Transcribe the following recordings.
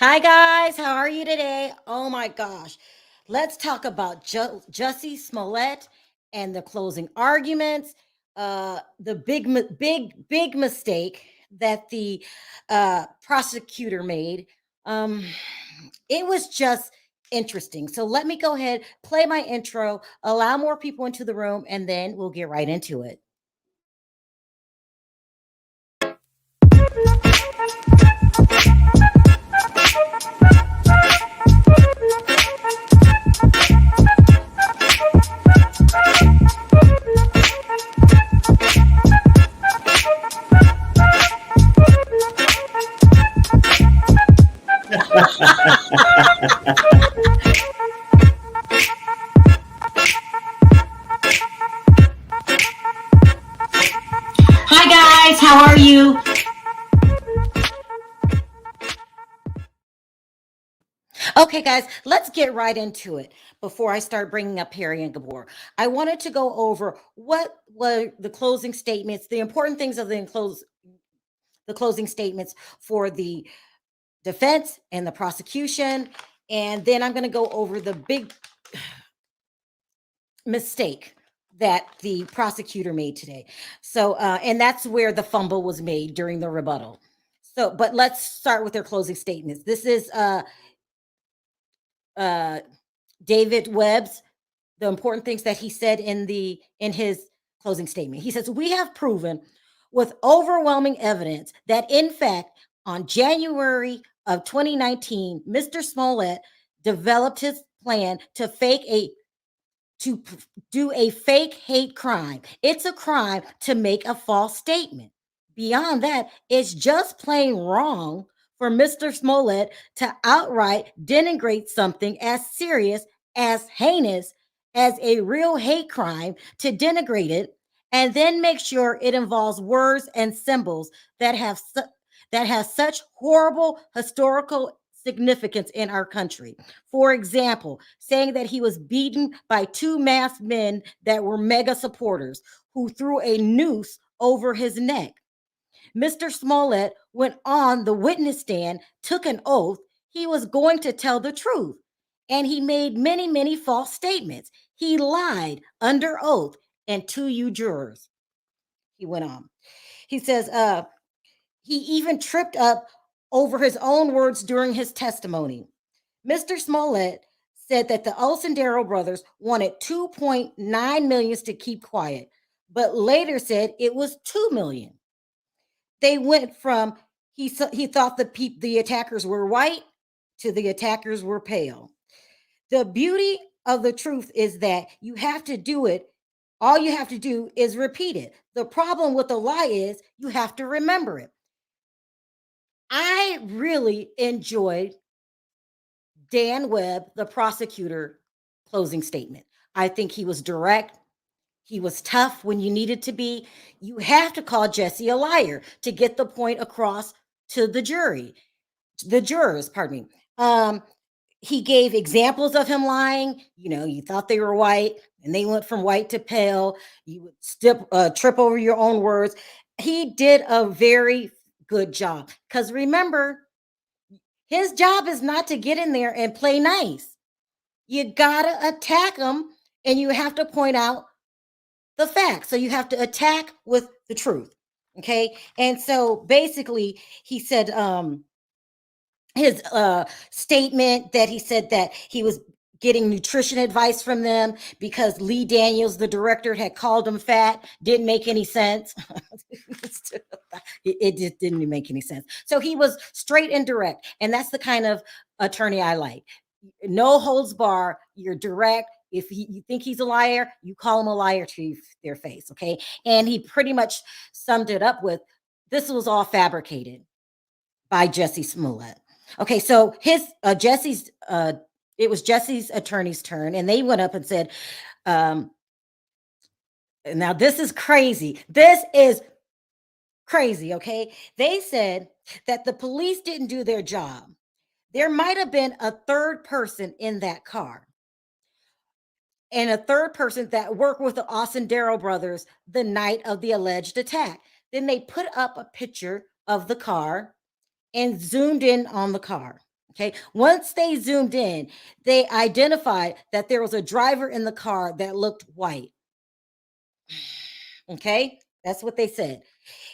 Hi, guys. How are you today? Oh my gosh. Let's talk about Jussie Smollett and the closing arguments. The big mistake that the prosecutor made. Um, it was just interesting. So let me go ahead, play my intro, allow more people into the room, and then we'll get right into it. Hi, guys. How are you? Okay, guys, let's get right into it. Before I start bringing up Harry and Gabor, I wanted to go over what were the closing statements, the important things of the closing statements for the defense and the prosecution, and then I'm going to go over the big mistake that the prosecutor made today. So, and that's where the fumble was made during the rebuttal. So, but let's start with their closing statements. This is uh, David Webb's the important things that he said in his closing statement. He says, "We have proven with overwhelming evidence that in fact on January of 2019, Mr. Smollett developed his plan to do a fake hate crime. It's a crime to make a false statement. Beyond that, it's just plain wrong for Mr. Smollett to outright denigrate something as serious, as heinous as a real hate crime, to denigrate it and then make sure it involves words and symbols that has such horrible historical significance in our country. For example, saying that he was beaten by two masked men that were mega supporters who threw a noose over his neck. Mr. Smollett went on the witness stand, took an oath he was going to tell the truth, and he made many false statements. He lied under oath and to you jurors." He went on. He says, he even tripped up over his own words during his testimony. Mr. Smollett said that the Olsen-Darrow brothers wanted 2.9 million to keep quiet, but later said it was 2 million. They went from he thought the attackers were white to the attackers were pale. The beauty of the truth is that you have to do it. All you have to do is repeat it. The problem with the lie is you have to remember it. I really enjoyed Dan Webb, the prosecutor, closing statement. I think he was direct. He was tough when you needed to be. You have to call Jussie a liar to get the point across to the jurors, pardon me. He gave examples of him lying. You know, you thought they were white and they went from white to pale. You would trip over your own words. He did a very good job because remember, his job is not to get in there and play nice. You gotta attack him and you have to point out the facts. So you have to attack with the truth. Okay. And so basically, he said his statement that he said that he was getting nutrition advice from them because Lee Daniels, the director, had called him fat. Didn't make any sense. It just didn't make any sense. So he was straight and direct. And that's the kind of attorney I like. No holds bar. You're direct. If you think he's a liar, you call him a liar to their face. Okay. And he pretty much summed it up with this was all fabricated by Jussie Smollett. Okay, so it was Jussie's attorney's turn, and they went up and said, now this is crazy. This is crazy, okay? They said that the police didn't do their job. There might have been a third person in that car, and a third person that worked with the Olsen-Darrow brothers the night of the alleged attack. Then they put up a picture of the car and zoomed in on the car. Okay. Once they zoomed in, they identified that there was a driver in the car that looked white. Okay. That's what they said.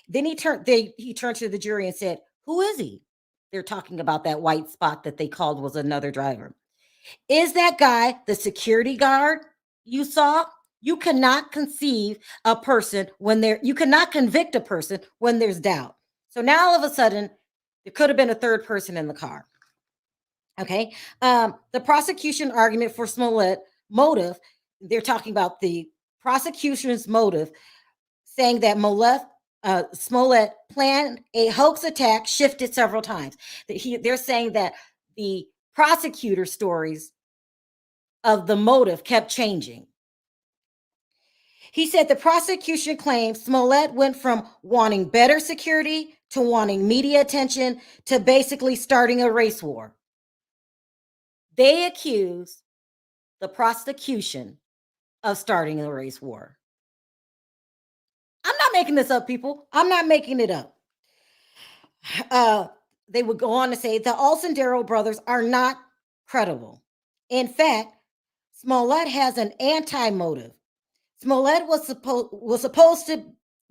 Then he turned to the jury and said, "Who is he?" They're talking about that white spot that they called was another driver. "Is that guy the security guard you saw?" You cannot conceive a person when you cannot convict a person when there's doubt. So now all of a sudden, there could have been a third person in the car. Okay. The prosecution argument for Smollett motive, they're talking about the prosecution's motive, saying that Smollett planned a hoax attack, shifted several times. They're saying that the prosecutor stories of the motive kept changing. He said the prosecution claims Smollett went from wanting better security to wanting media attention to basically starting a race war. They accuse the prosecution of starting a race war. I'm not making this up, people. I'm not making it up. They would go on to say the Olsen-Darrow brothers are not credible. In fact, Smollett has an anti-motive. Smollett was supposed to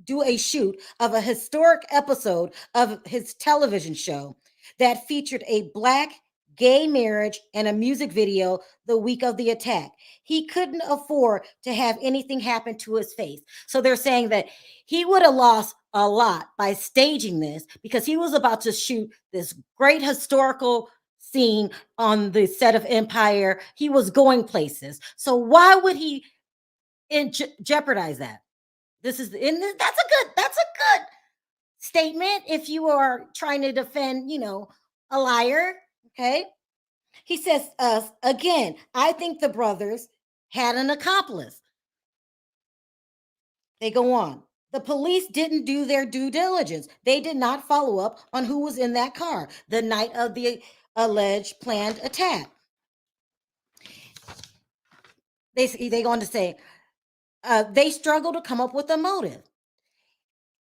do a shoot of a historic episode of his television show that featured a Black gay marriage and a music video the week of the attack. He couldn't afford to have anything happen to his face. So they're saying that he would have lost a lot by staging this because he was about to shoot this great historical scene on the set of Empire. He was going places. So why would he jeopardize that? That's a good statement if you are trying to defend, a liar. Okay. He says, again, I think the brothers had an accomplice. They go on. The police didn't do their due diligence. They did not follow up on who was in that car the night of the alleged planned attack. They go on to say, they struggle to come up with a motive.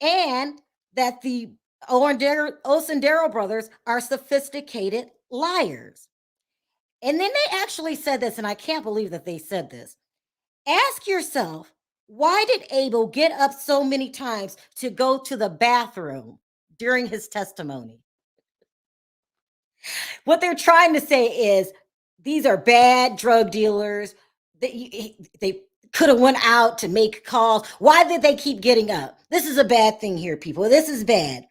And that the Olsen-Darrow brothers are sophisticated liars. And then they actually said this, and I can't believe that they said this. Ask yourself, why did Abel get up so many times to go to the bathroom during his testimony? What they're trying to say is these are bad drug dealers. They could have went out to make calls. Why did they keep getting up? This is a bad thing here, people. This is bad.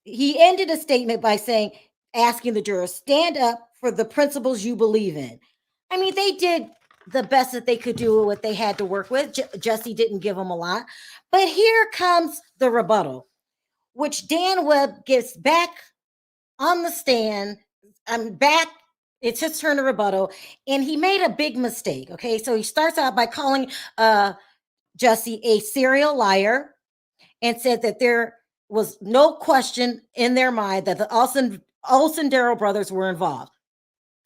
He ended a statement by saying, asking the jurors, stand up for the principles you believe in. I mean, they did the best that they could do with what they had to work with. Jussie didn't give them a lot. But here comes the rebuttal, which Dan Webb gets back on the stand. I'm back. It's his turn to rebuttal. And he made a big mistake. Okay. So he starts out by calling Jussie a serial liar and said that there was no question in their mind that the Olsen-Darrow brothers were involved.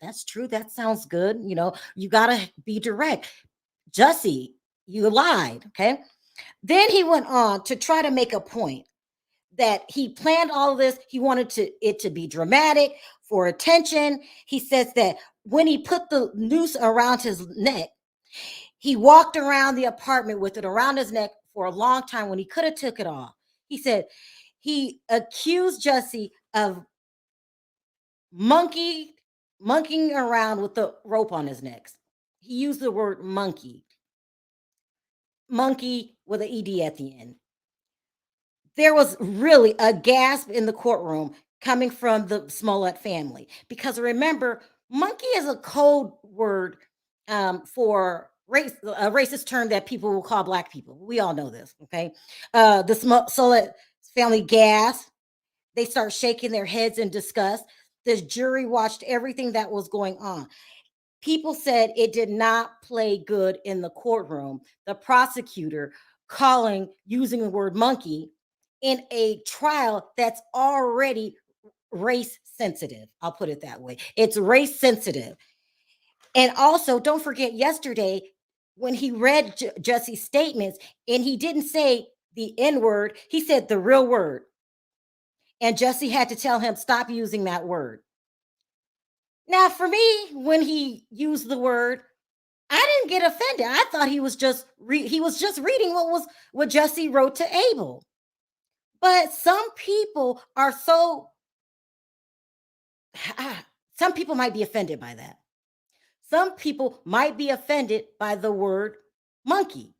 That's true. That sounds good. You got to be direct. Jussie, you lied. Okay. Then he went on to try to make a point that he planned all of this. He wanted it to be dramatic for attention. He says that when he put the noose around his neck, he walked around the apartment with it around his neck for a long time when he could have took it off. He said he accused Jussie of monkeying around with the rope on his neck. He used the word monkey with an ED at the end. There was really a gasp in the courtroom coming from the Smollett family because remember, monkey is a code word for a racist term that people will call Black people. We all know this, okay? The Smollett family gasped. They start shaking their heads in disgust. The jury watched everything that was going on. People said it did not play good in the courtroom. The prosecutor using the word monkey in a trial that's already race sensitive. I'll put it that way. It's race sensitive. And also, don't forget yesterday when he read Jussie's statements and he didn't say the N word, he said the real word. And Jussie had to tell him, stop using that word. Now, for me, when he used the word, I didn't get offended. I thought he was just reading what Jussie wrote to Abel. But some people are some people might be offended by that. Some people might be offended by the word monkey.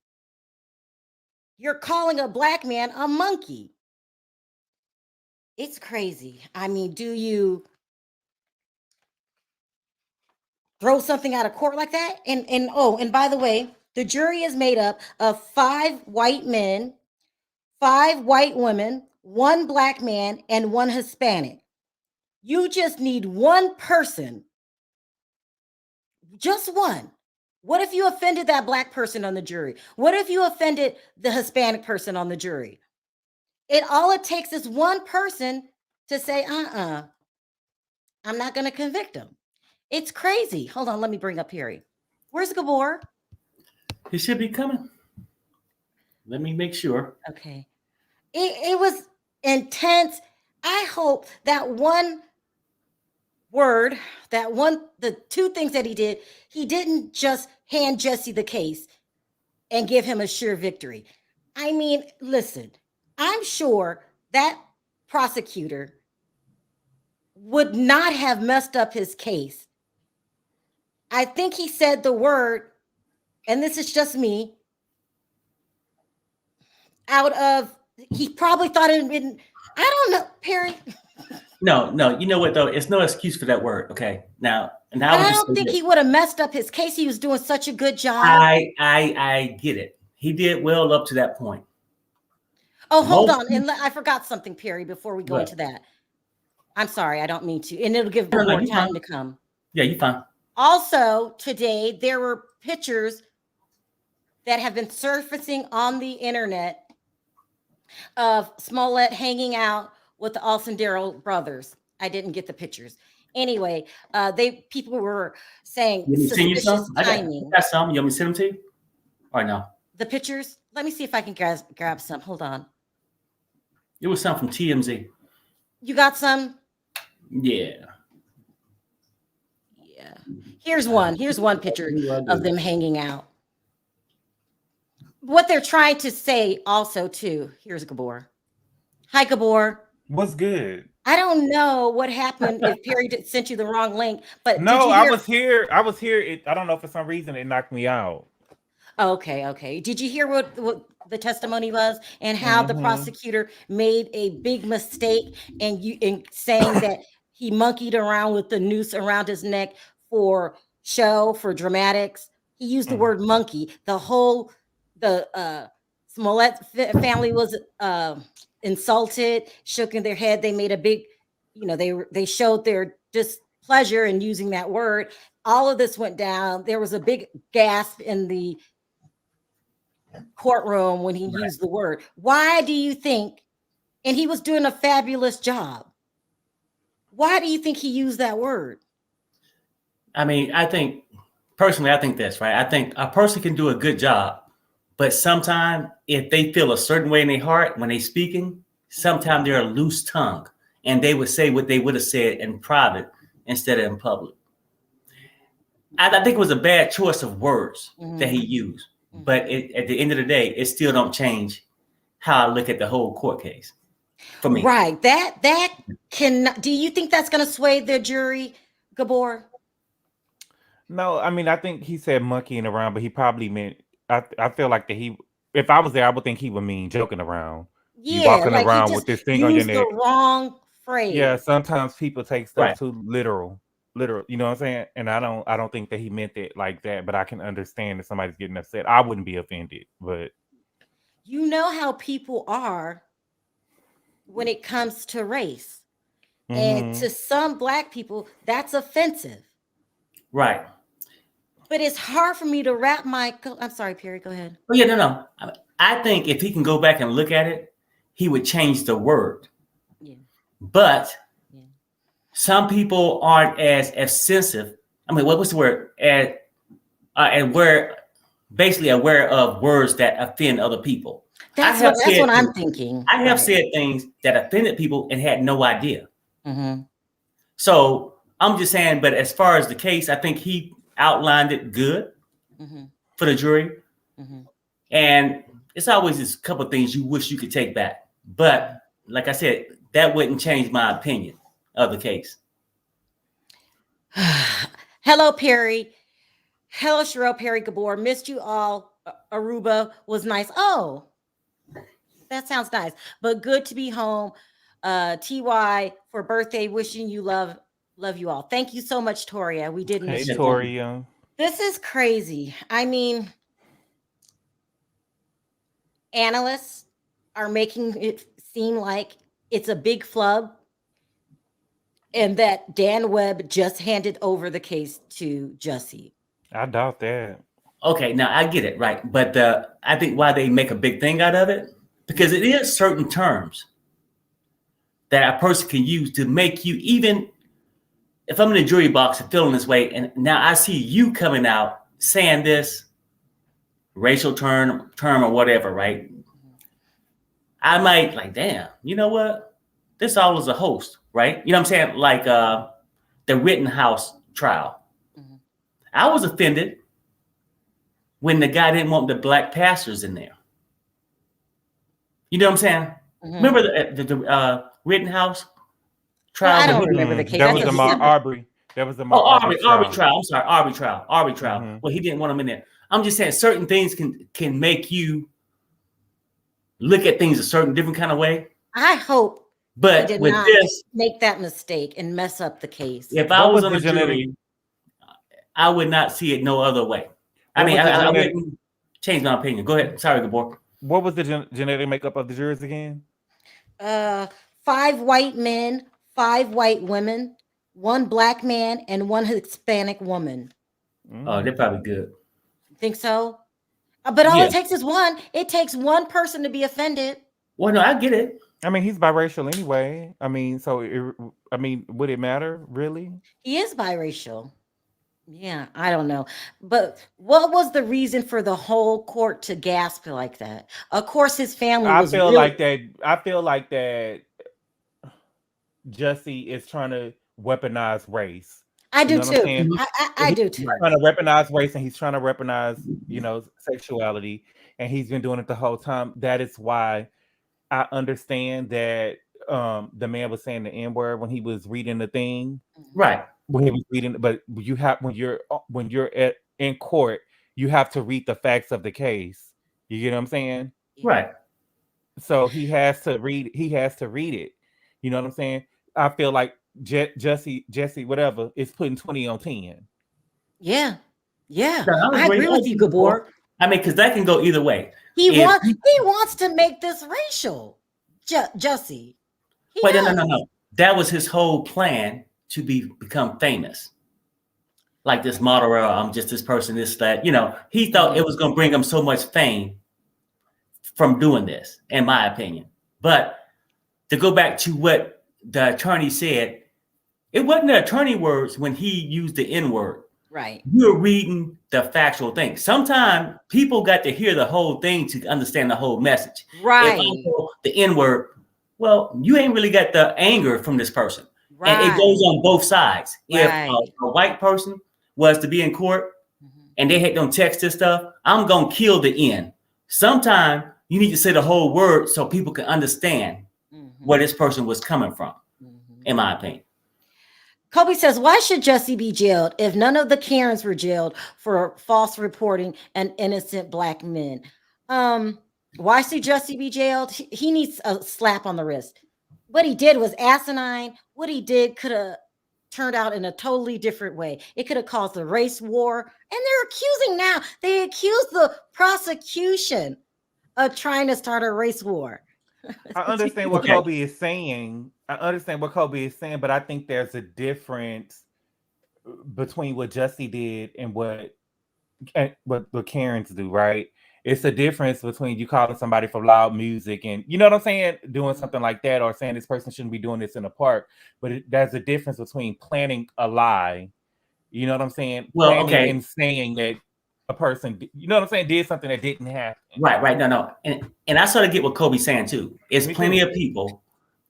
You're calling a black man a monkey. It's crazy. I mean, do you throw something out of court like that? And by the way, the jury is made up of 5 white men, 5 white women, 1 black man, and 1 Hispanic. You just need 1 person, just 1. What if you offended that black person on the jury? What if you offended the Hispanic person on the jury? All it takes is 1 person to say, I'm not going to convict him. It's crazy. Hold on, let me bring up Perry. Where's Gabor? He should be coming. Let me make sure. Okay. It was intense. I hope that 1 word, the 2 things that he didn't just hand Jussie the case and give him a sure victory. I mean, listen, I'm sure that prosecutor would not have messed up his case. I think he said the word, and this is just me, he probably thought it had been, I don't know, Perry. No, you know what though? It's no excuse for that word. Okay. Now I don't think he would have messed up his case. He was doing such a good job. I get it. He did well up to that point. Oh, hold on. And I forgot something, Perry, before we go into that. I'm sorry, I don't mean to. And it'll give more time to come. Yeah, you're fine. Also, today, there were pictures that have been surfacing on the internet of Smollett hanging out with the Alcindero brothers. I didn't get the pictures. Anyway, people were saying suspicious timing. I got some. You want me to send them to you? Or no? The pictures? Let me see if I can grab some. Hold on. It was some from TMZ. You got some? Yeah. Yeah. Here's one picture of them hanging out. What they're trying to say also, too. Here's Gabor. Hi, Gabor. What's good? I don't know what happened if Perry sent you the wrong link, but no, I was here. I don't know, for some reason it knocked me out. Okay. Did you hear what the testimony was and how the prosecutor made a big mistake in saying that he monkeyed around with the noose around his neck for dramatics? He used the word monkey. The Smollett family was insulted, shaking their head. They made a big, they showed their displeasure in using that word. All of this went down. There was a big gasp in the courtroom when he used the word. Why do you think? And he was doing a fabulous job. Why do you think he used that word? I mean, I think that's right. I think a person can do a good job, but sometimes if they feel a certain way in their heart when they're speaking, sometimes they're a loose tongue and they would say what they would have said in private instead of in public. I think it was a bad choice of words that he used. But at the end of the day, it still don't change how I look at the whole court case for me. Right. That can. Do you think that's going to sway the jury, Gabor? No, I mean, I think he said monkeying around, but he probably meant. I feel like that if I was there, I would think he would mean joking around. Yeah, you walking around with this thing on your neck. The wrong phrase. Yeah, sometimes people take stuff too literal. You know what I'm saying? And I don't think that he meant it like that, but I can understand if somebody's getting upset. I wouldn't be offended, but you know how people are when it comes to race. And to some Black people, that's offensive. Right. But it's hard for me to wrap I'm sorry, Perry, go ahead. Oh, yeah, no. I think if he can go back and look at it, he would change the word. Yeah. But some people aren't as sensitive. I mean, what's the word? Basically aware of words that offend other people. That's what I'm thinking. I have said things that offended people and had no idea. Mm-hmm. So I'm just saying, but as far as the case, I think he outlined it good for the jury. Mm-hmm. And it's always this couple of things you wish you could take back. But like I said, that wouldn't change my opinion of the case. Hello, Perry. Hello, Sherelle Perry Gabor. Missed you all. Aruba was nice. Oh, that sounds nice. But good to be home. TY for birthday. Wishing you love you all. Thank you so much, Toria. We did miss you. Toria. This is crazy. I mean, analysts are making it seem like it's a big flub and that Dan Webb just handed over the case to Jussie. I doubt that. Okay, now I get it, right? But I think why they make a big thing out of it, because it is certain terms that a person can use to make you, even if I'm in the jury box and feeling this way, and now I see you coming out saying this racial term or whatever, right? I might like, damn, you know what? This all is a host, right? You know what I'm saying? Like the Rittenhouse trial. Mm-hmm. I was offended when the guy didn't want the black pastors in there. You know what I'm saying? Mm-hmm. Remember the Rittenhouse trial? Well, I don't remember the case. That was the Arbery. That was the Arbery trial. I'm sorry, Arbery trial. Mm-hmm. Well, he didn't want him in there. I'm just saying certain things can make you look at things a certain different kind of way. I hope. But did with not this, make that mistake and mess up the case. If I was on the jury, I would not see it no other way. I wouldn't change my opinion. Go ahead. Sorry, Gabor. What was the genetic makeup of the jurors again? 5 white men, 5 white women, 1 black man, and 1 Hispanic woman. Oh, they're probably good. Think so? But all it takes is one. It takes one person to be offended. Well, no, I get it. I mean, he's biracial anyway. I mean, would it matter, really? He is biracial. Yeah, I don't know. But what was the reason for the whole court to gasp like that? Of course, his family was I feel like that Jussie is trying to weaponize race. I do too. I do too. He's trying to weaponize race, and he's trying to weaponize, sexuality. And he's been doing it the whole time. That is why I understand that the man was saying the N-word when he was reading the thing. Right. When he was reading, but you have when you're in court, you have to read the facts of the case. You get what I'm saying? Right. So he has to read it. You know what I'm saying? I feel like Jussie, whatever, is putting 20 on 10. Yeah. I agree with you, Gabor. I mean, because that can go either way. He wants to make this racial, Jussie. Wait, no. That was his whole plan to become famous. Like this model, I'm just this person, this, that. He thought it was going to bring him so much fame from doing this, in my opinion. But to go back to what the attorney said, it wasn't the attorney words when he used the N-word. Right. You're reading the factual thing. Sometimes people got to hear the whole thing to understand the whole message. Right. If I go the N-word, well, you ain't really got the anger from this person. Right. And it goes on both sides. Right. If a white person was to be in court and they had them text this stuff, I'm going to kill the N. Sometimes you need to say the whole word so people can understand where this person was coming from, in my opinion. Kobe says, why should Jussie be jailed if none of the Karens were jailed for false reporting and innocent black men? Why should Jussie be jailed? He needs a slap on the wrist. What he did was asinine. What he did could have turned out in a totally different way. It could have caused a race war. And they accuse the prosecution of trying to start a race war. I understand what Kobe is saying. But I think there's a difference between what Jussie did and what Karens do, right? It's a difference between you calling somebody for loud music and, you know what I'm saying, doing something like that, or saying this person shouldn't be doing this in a park. But there's a difference between planning a lie, you know what I'm saying? Well, planning and saying that a person, you know what I'm saying, did something that didn't happen. Right. No. And I sort of get what Kobe's saying too. It's plenty of people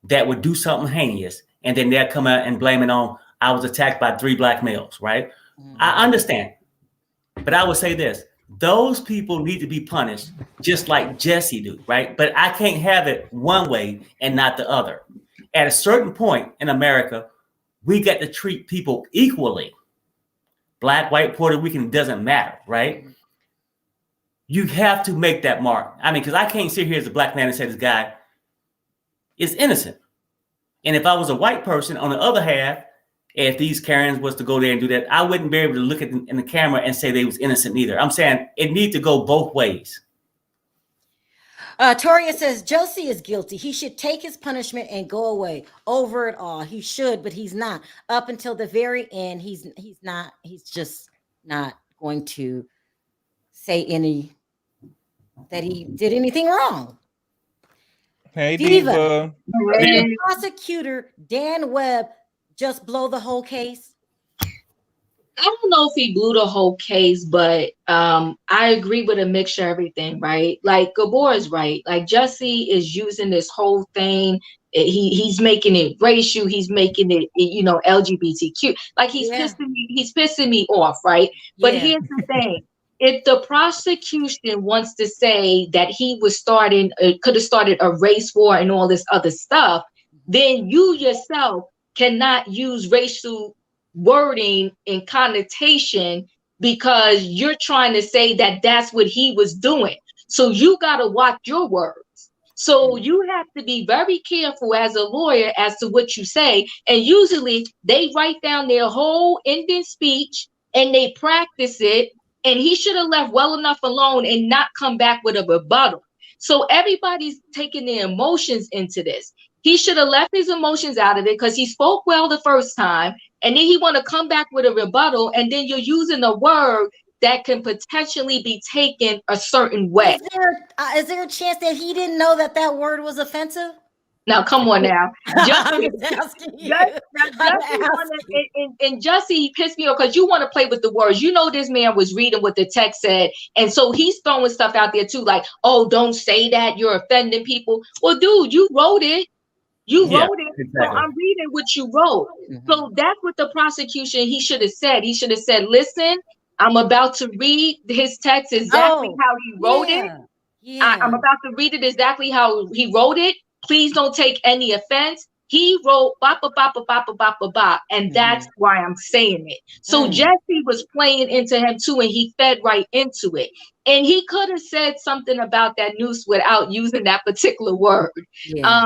that would do something heinous and then they'll come out and blame it on, I was attacked by 3 black males, right? Mm-hmm. I understand. But I would say this, those people need to be punished just like Jussie do, right? But I can't have it one way and not the other. At a certain point in America, we got to treat people equally. Black, white, Puerto Rican, doesn't matter, right? You have to make that mark. I mean, because I can't sit here as a black man and say this guy is innocent. And if I was a white person, on the other half, if these Karens was to go there and do that, I wouldn't be able to look at them in the camera and say they was innocent either. I'm saying it needs to go both ways. Toria says Jussie is guilty. He should take his punishment and go away. Over it all. He should, but he's not. Up until the very end, he's not. He's just not going to say that he did anything wrong. Hey, Diva. Did prosecutor Dan Webb just blow the whole case? I don't know if he blew the whole case, but I agree with a mixture of everything, right? Like Gabor is right. Like Jussie is using this whole thing. He's making it racial. He's making it, LGBTQ. Like he's pissing me off, right? But here's the thing. If the prosecution wants to say that he was could have started a race war and all this other stuff, then you yourself cannot use racial wording and connotation because you're trying to say that that's what he was doing. So you got to watch your words. So you have to be very careful as a lawyer as to what you say. And usually they write down their whole ending speech and they practice it. And he should have left well enough alone and not come back with a rebuttal. So everybody's taking their emotions into this. He should have left his emotions out of it because he spoke well the first time. And then he want to come back with a rebuttal. And then you're using a word that can potentially be taken a certain way. Is there a chance that he didn't know that word was offensive? Now, come on now. Jussie pissed me off because you want to play with the words. You know this man was reading what the text said. And so he's throwing stuff out there too, like, oh, don't say that. You're offending people. Well, dude, you wrote it. You wrote it. Exactly. So I'm reading what you wrote. Mm-hmm. So that's what the prosecution, he should have said. He should have said, listen, I'm about to read his text exactly how he wrote it. Yeah. I'm about to read it exactly how he wrote it. Please don't take any offense. He wrote bop, bop, bop, bop, bop, bop, bop, bop, and that's why I'm saying it. So Jussie was playing into him too, and he fed right into it. And he could have said something about that noose without using that particular word. Yeah.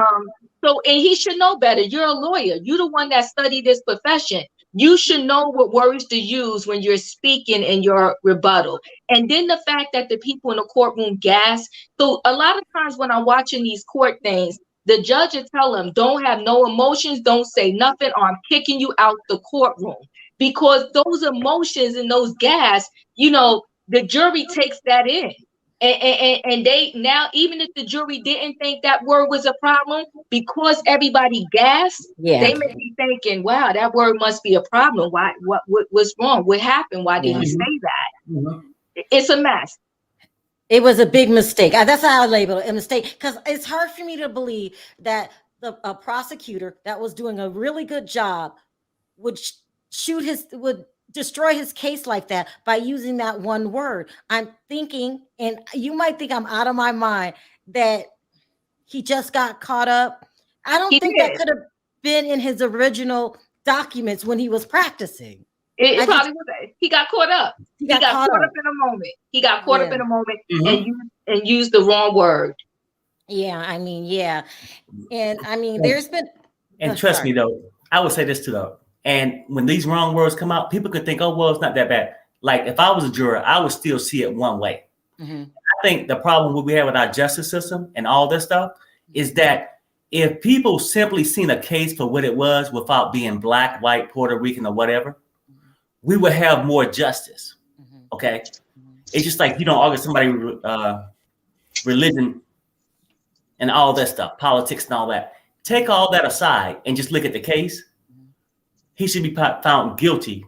And he should know better. You're a lawyer. You're the one that studied this profession. You should know what words to use when you're speaking in your rebuttal. And then the fact that the people in the courtroom gasp. So a lot of times when I'm watching these court things, the judge will tell them, don't have no emotions, don't say nothing, or I'm kicking you out the courtroom. Because those emotions and those gasps, the jury takes that in. And they now, even if the jury didn't think that word was a problem, because everybody gasped, they may be thinking, wow, that word must be a problem. Why? What's wrong? What happened? Why did he say that? Mm-hmm. It's a mess. It was a big mistake. That's how I label it, a mistake, because it's hard for me to believe that a prosecutor that was doing a really good job would destroy his case like that by using that one word. I'm thinking, and you might think I'm out of my mind, that he just got caught up. I don't think that could have been in his original documents when he was practicing. It probably was. He got caught up. He got caught up in a moment. He got caught up in a moment and used the wrong word. Yeah, I mean, yeah. And I mean, there's been... And trust me, though, I would say this too, though. And when these wrong words come out, people could think, oh, well, it's not that bad. Like, if I was a juror, I would still see it one way. Mm-hmm. I think the problem we have with our justice system and all this stuff is that if people simply seen a case for what it was without being black, white, Puerto Rican, or whatever, we would have more justice. Okay? It's just like you don't argue somebody's religion and all that stuff, politics and all that. Take all that aside and just look at the case. He should be found guilty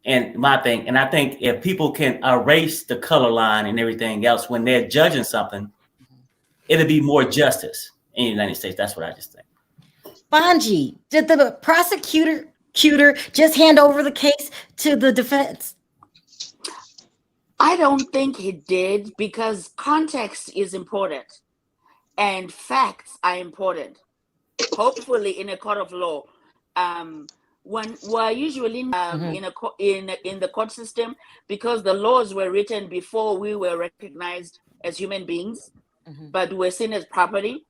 And my thing, and I think if people can erase the color line and everything else when they're judging something, it'll be more justice in the United States. That's what I just think. Bonji, did the prosecutor just hand over the case to the defense? I don't think he did, because context is important and facts are important. Hopefully, in a court of law, when we're usually in the court system, because the laws were written before we were recognized as human beings, but we're seen as property.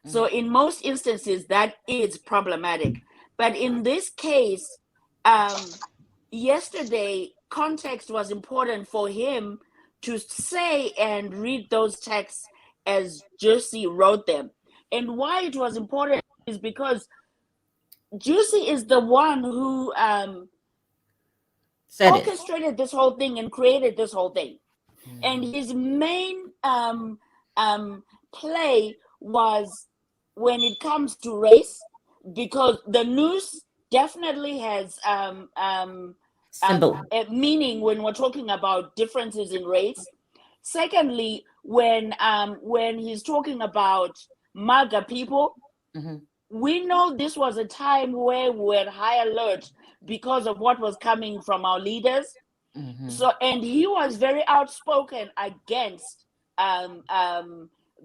So in most instances, that is problematic. But in this case, yesterday, context was important for him to say and read those texts as Jussie wrote them. And why it was important is because Jussie is the one who orchestrated this whole thing and created this whole thing. And his main play was when it comes to race, because the news definitely has meaning when we're talking about differences in race. Secondly, when he's talking about MAGA people, we know this was a time where we were high alert because of what was coming from our leaders. So, and he was very outspoken against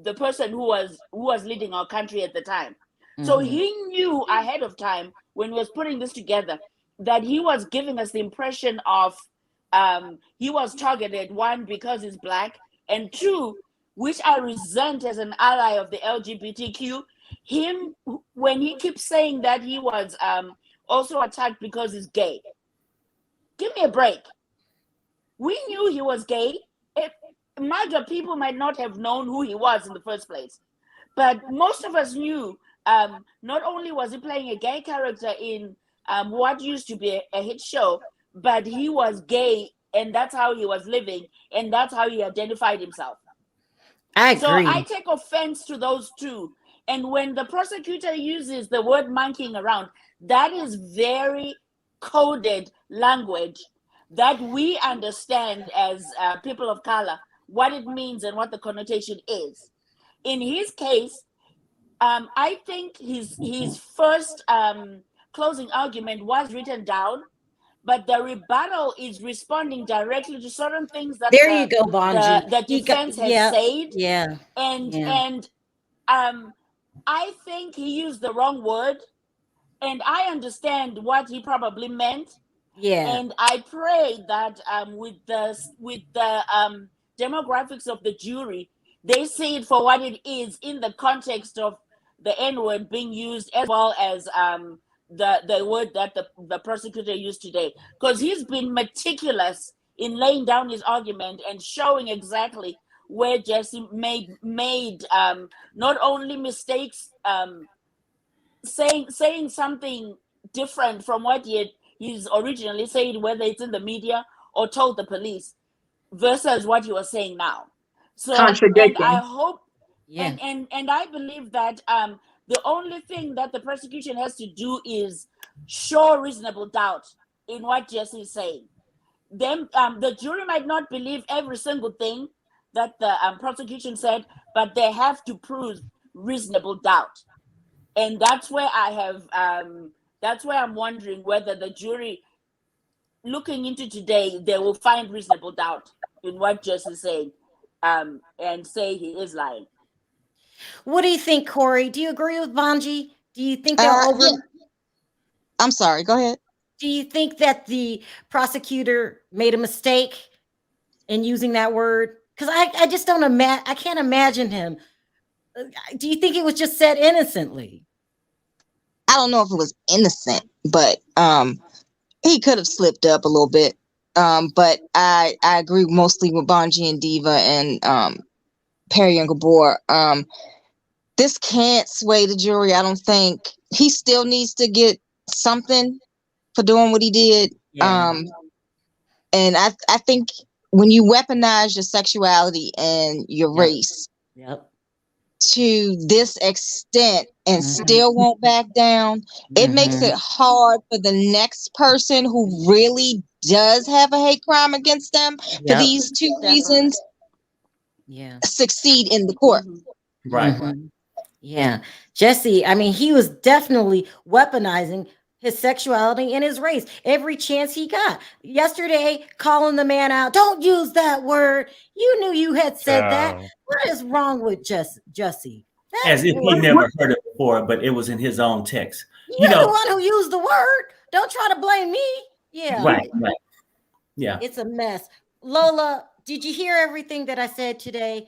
the person who was leading our country at the time. So he knew ahead of time, when he was putting this together, that he was giving us the impression of he was targeted, one, because he's Black, and two, which I resent as an ally of the LGBTQ, him, when he keeps saying that he was also attacked because he's gay. Give me a break. We knew he was gay. MAGA people might not have known who he was in the first place, but most of us knew. Not only was he playing a gay character in what used to be a hit show, but he was gay, and that's how he was living, and that's how he identified himself. I agree. So I take offense to those two. And when the prosecutor uses the word monkeying around, that is very coded language that we understand as people of color, what it means and what the connotation is. In his case, I think his first closing argument was written down, but the rebuttal is responding directly to certain things that you go, Bonji. The defense has said. Yeah. And I think he used the wrong word, and I understand what he probably meant. Yeah. And I pray that with the demographics of the jury, they see it for what it is in the context of the N-word being used, as well as the word that the prosecutor used today, because he's been meticulous in laying down his argument and showing exactly where Jussie made not only mistakes, saying something different from what he's originally said, whether it's in the media or told the police, versus what he was saying now. So, and I hope, and I believe that the only thing that the prosecution has to do is show reasonable doubt in what Jussie is saying. Then the jury might not believe every single thing that the prosecution said, but they have to prove reasonable doubt. And that's where that's where I'm wondering whether the jury, looking into today, they will find reasonable doubt in what Jussie is saying, and say he is lying. What do you think, Corey? Do you agree with Bonji? Do you think they're over? Yeah. I'm sorry. Go ahead. Do you think that the prosecutor made a mistake in using that word? Because I just don't imagine. I can't imagine him. Do you think it was just said innocently? I don't know if it was innocent, but he could have slipped up a little bit. But I agree mostly with Bonji and Diva and Perry and Gabor. This can't sway the jury. I don't think. He still needs to get something for doing what he did. Yeah. And I think when you weaponize your sexuality and your race to this extent and still won't back down, it makes it hard for the next person who really does have a hate crime against them for these two reasons succeed in the court. Right. Yeah. Jussie, I mean, he was definitely weaponizing his sexuality and his race every chance he got. Yesterday, calling the man out, don't use that word. You knew you had said that. What is wrong with Jussie? As if he never heard it before, but it was in his own text. You're the one who used the word. Don't try to blame me. Yeah. Right. Yeah. It's a mess. Lola, did you hear everything that I said today?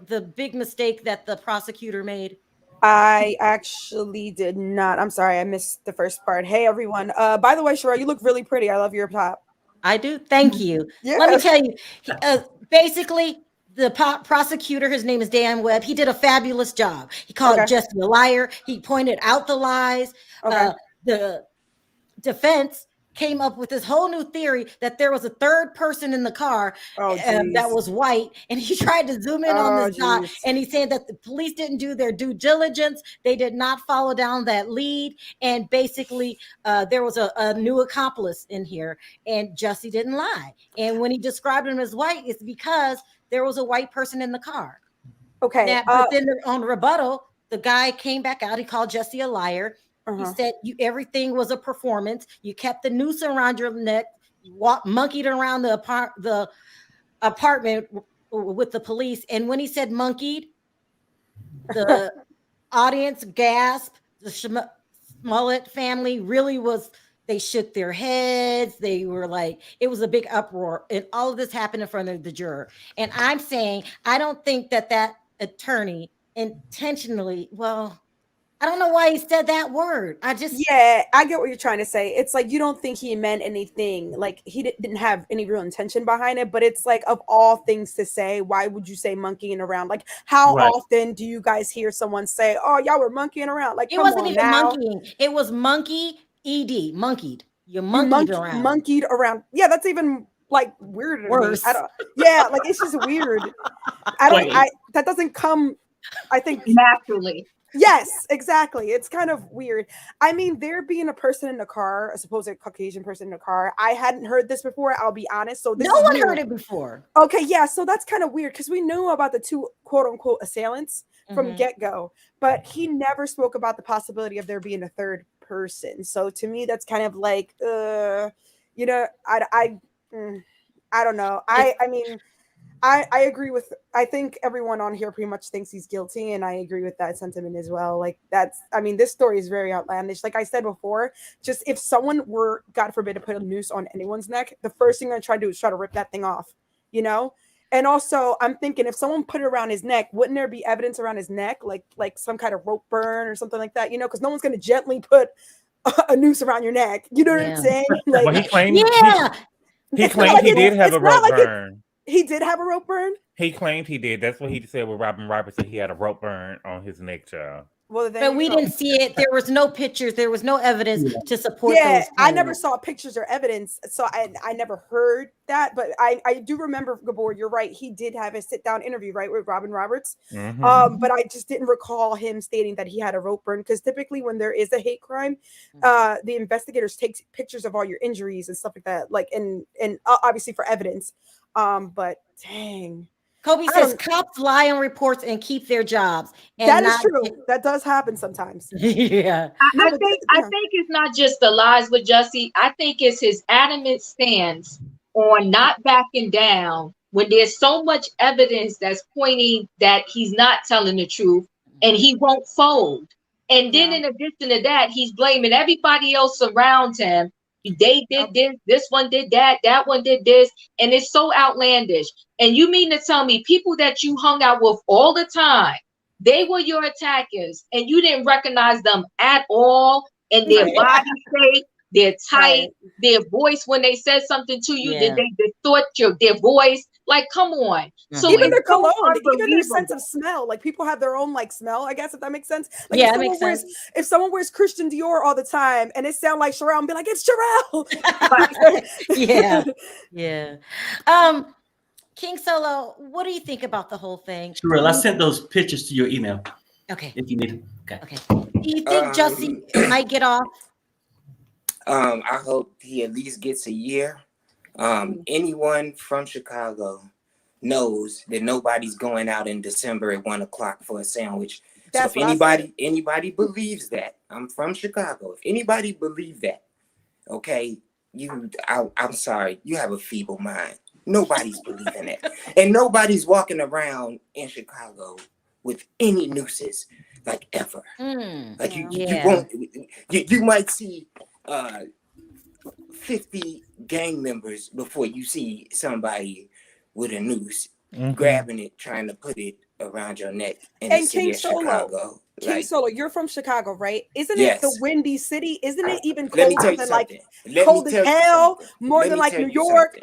The big mistake that the prosecutor made? I actually did not. I'm sorry, I missed the first part. Hey, everyone. By the way, Sherelle, you look really pretty. I love your top. I do. Thank you. Yes. Let me tell you, basically, the prosecutor, his name is Dan Webb. He did a fabulous job. He called Jussie a liar. He pointed out the lies. The defense came up with this whole new theory that there was a third person in the car that was white, and he tried to zoom in on this guy, and he said that the police didn't do their due diligence. They did not follow down that lead, and basically there was a new accomplice in here, and Jussie didn't lie. And when he described him as white, it's because there was a white person in the car. Okay. But then on rebuttal, the guy came back out. He called Jussie a liar. He said everything was a performance. You kept the noose around your neck, monkeyed around the apartment with the police. And when he said monkeyed, the audience gasped. The Smollett family really was, they shook their heads. They were like, it was a big uproar. And all of this happened in front of the juror. And I'm saying, I don't think that attorney intentionally, I don't know why he said that word. I get what you're trying to say. It's like you don't think he meant anything. Like he didn't have any real intention behind it. But it's like, of all things to say, why would you say monkeying around? Like how often do you guys hear someone say, "Oh, y'all were monkeying around"? Like it wasn't even monkeying. It was monkeyed. Monkeyed. You monkeyed around. Monkeyed around. Yeah, that's even like weirder. Worse. Like it's just weird. That doesn't come, I think, naturally. Yes, exactly. It's kind of weird. I mean, there being a person in the car, a supposed Caucasian person in the car, I hadn't heard this before, I'll be honest. So no one heard it before. Okay, yeah, so that's kind of weird because we knew about the two quote-unquote assailants from get-go, but he never spoke about the possibility of there being a third person. So to me, that's kind of like, I don't know. I mean, I agree with, I think everyone on here pretty much thinks he's guilty, and I agree with that sentiment as well. Like this story is very outlandish. Like I said before, just if someone were, God forbid, to put a noose on anyone's neck, the first thing I try to do is try to rip that thing off, And also I'm thinking if someone put it around his neck, wouldn't there be evidence around his neck, like some kind of rope burn or something like that, because no one's going to gently put a noose around your neck. You know what I'm saying? Like, well, he claimed he did have a rope burn. He did have a rope burn? He claimed he did. That's what he said with Robin Robertson. He had a rope burn on his neck, child. Well, but we didn't see it. There was no pictures. There was no evidence to support those claims. I never saw pictures or evidence, so I never heard that. But I do remember, Gabor, you're right. He did have a sit-down interview, right, with Robin Roberts. But I just didn't recall him stating that he had a rope burn, because typically when there is a hate crime, the investigators take pictures of all your injuries and stuff like that, like and obviously for evidence. But dang. Kobe says cops lie on reports and keep their jobs. And that is true. That does happen sometimes. Yeah. I think it's not just the lies with Jussie. I think it's his adamant stance on not backing down when there's so much evidence that's pointing that he's not telling the truth, and he won't fold. And then in addition to that, he's blaming everybody else around him. They did this one did that one did this, and it's so outlandish. And you mean to tell me people that you hung out with all the time, they were your attackers, and you didn't recognize them at all, and their body shape, their type, their voice when they said something to you, did they distort their voice? Like, come on. So even their cologne, even their sense of smell, like people have their own like smell, I guess, if that makes sense. Like it makes sense. If someone wears Christian Dior all the time and it sounds like Sherelle, and be like, it's Sherelle. Yeah. King Solo, what do you think about the whole thing? Sherelle, I sent those pictures to your email. Okay. If you need them. Okay. Do you think Jussie might get off? I hope he at least gets a year. Anyone from Chicago knows that nobody's going out in December at 1 o'clock for a sandwich. That's so if anybody believes that, I'm from Chicago. If anybody believes that, okay, I'm sorry, you have a feeble mind. Nobody's believing it, and nobody's walking around in Chicago with any nooses like ever. Like you won't. You might see 50 gang members before you see somebody with a noose grabbing it, trying to put it around your neck in the city of Chicago. King Solo, you're from Chicago, right? Isn't it the windy city? Isn't it even colder than like cold as hell? More than like New York?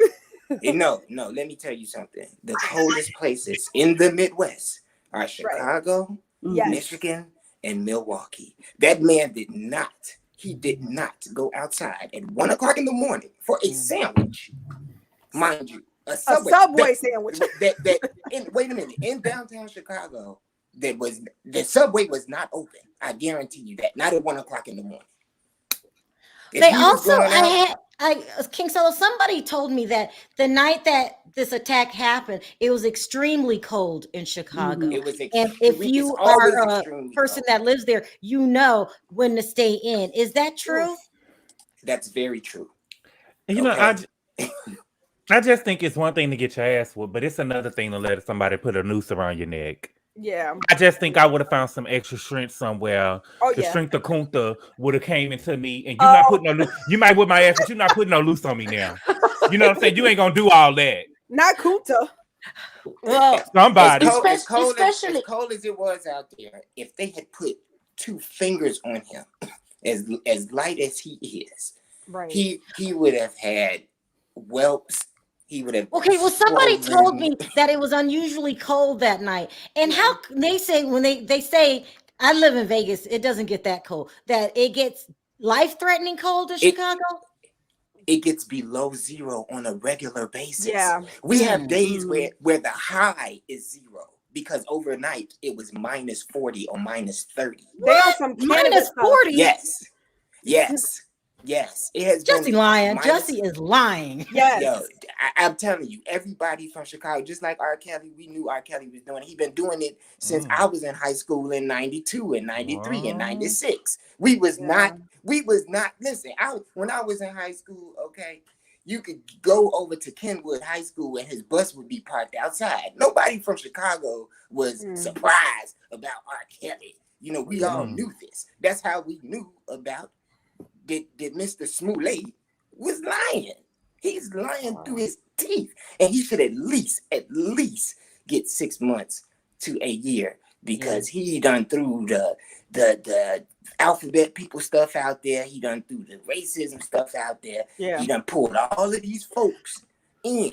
No, let me tell you something. The coldest places in the Midwest are Chicago, Michigan, and Milwaukee. That man did not go outside at 1 o'clock in the morning for a sandwich. Mind you, a Subway sandwich. Wait a minute. In downtown Chicago, the Subway was not open. I guarantee you that. Not at 1 o'clock in the morning. They also, King Solo, somebody told me that the night that this attack happened, it was extremely cold in Chicago. It was and if you are a person that lives there, you know when to stay in. Is that true? That's very true. You know, I just think it's one thing to get your ass whooped, but it's another thing to let somebody put a noose around your neck. Yeah. I just think I would have found some extra strength somewhere. The strength of Kunta would have came into me, and you're not putting no loose. You might whip my ass, but you're not putting no loose on me now. You know what I'm saying? You ain't gonna do all that. Not Kunta. Well, somebody. As cold as it was out there, if they had put 2 fingers on him, as light as he is, right, he would have had whelps. He would have. Okay, well, somebody told me that it was unusually cold that night, and how they say when they say I live in Vegas, it doesn't get that cold. That it gets life-threatening cold in Chicago. It gets below 0 on a regular basis. Yeah, we have days where the high is 0 because overnight it was minus 40 or minus 30. There are some minus 40. Yes, it has Jussie lying. Jussie is lying. Yes. Yo, I'm telling you, everybody from Chicago, just like R. Kelly, we knew R. Kelly was doing it. He's been doing it since I was in high school in 92 and 93 and 96. We was not, listen, when I was in high school, okay, you could go over to Kenwood High School and his bus would be parked outside. Nobody from Chicago was surprised about R. Kelly. You know, we all knew this. That's how we knew about that Mr. Smollett was lying. He's lying through his teeth. And he should at least get 6 months to a year because he done threw the alphabet people stuff out there. He done threw the racism stuff out there. Yeah. He done pulled all of these folks in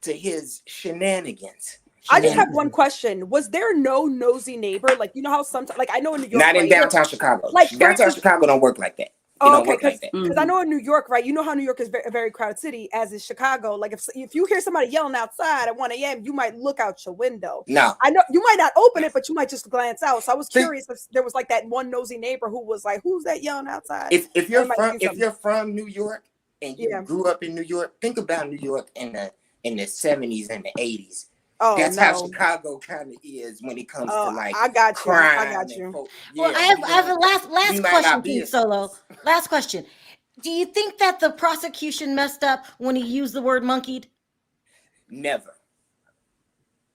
to his shenanigans. I just have one question. Was there no nosy neighbor? Like, you know how sometimes, like I know in New York. Not in downtown Chicago. Like downtown Chicago don't work like that. Oh, okay, because I know in New York, right? You know how New York is a very crowded city, as is Chicago. Like if you hear somebody yelling outside at 1 a.m., you might look out your window. No, I know you might not open it, but you might just glance out. So I was curious if there was like that one nosy neighbor who was like, "Who's that yelling outside?" If you're from New York and you grew up in New York, think about New York in the 70s and the 80s. Oh, that's how Chicago kind of is when it comes to like I got you. crime. I got you. Well, I have a last question, King Solo. Last question. Do you think that the prosecution messed up when he used the word monkeyed? Never.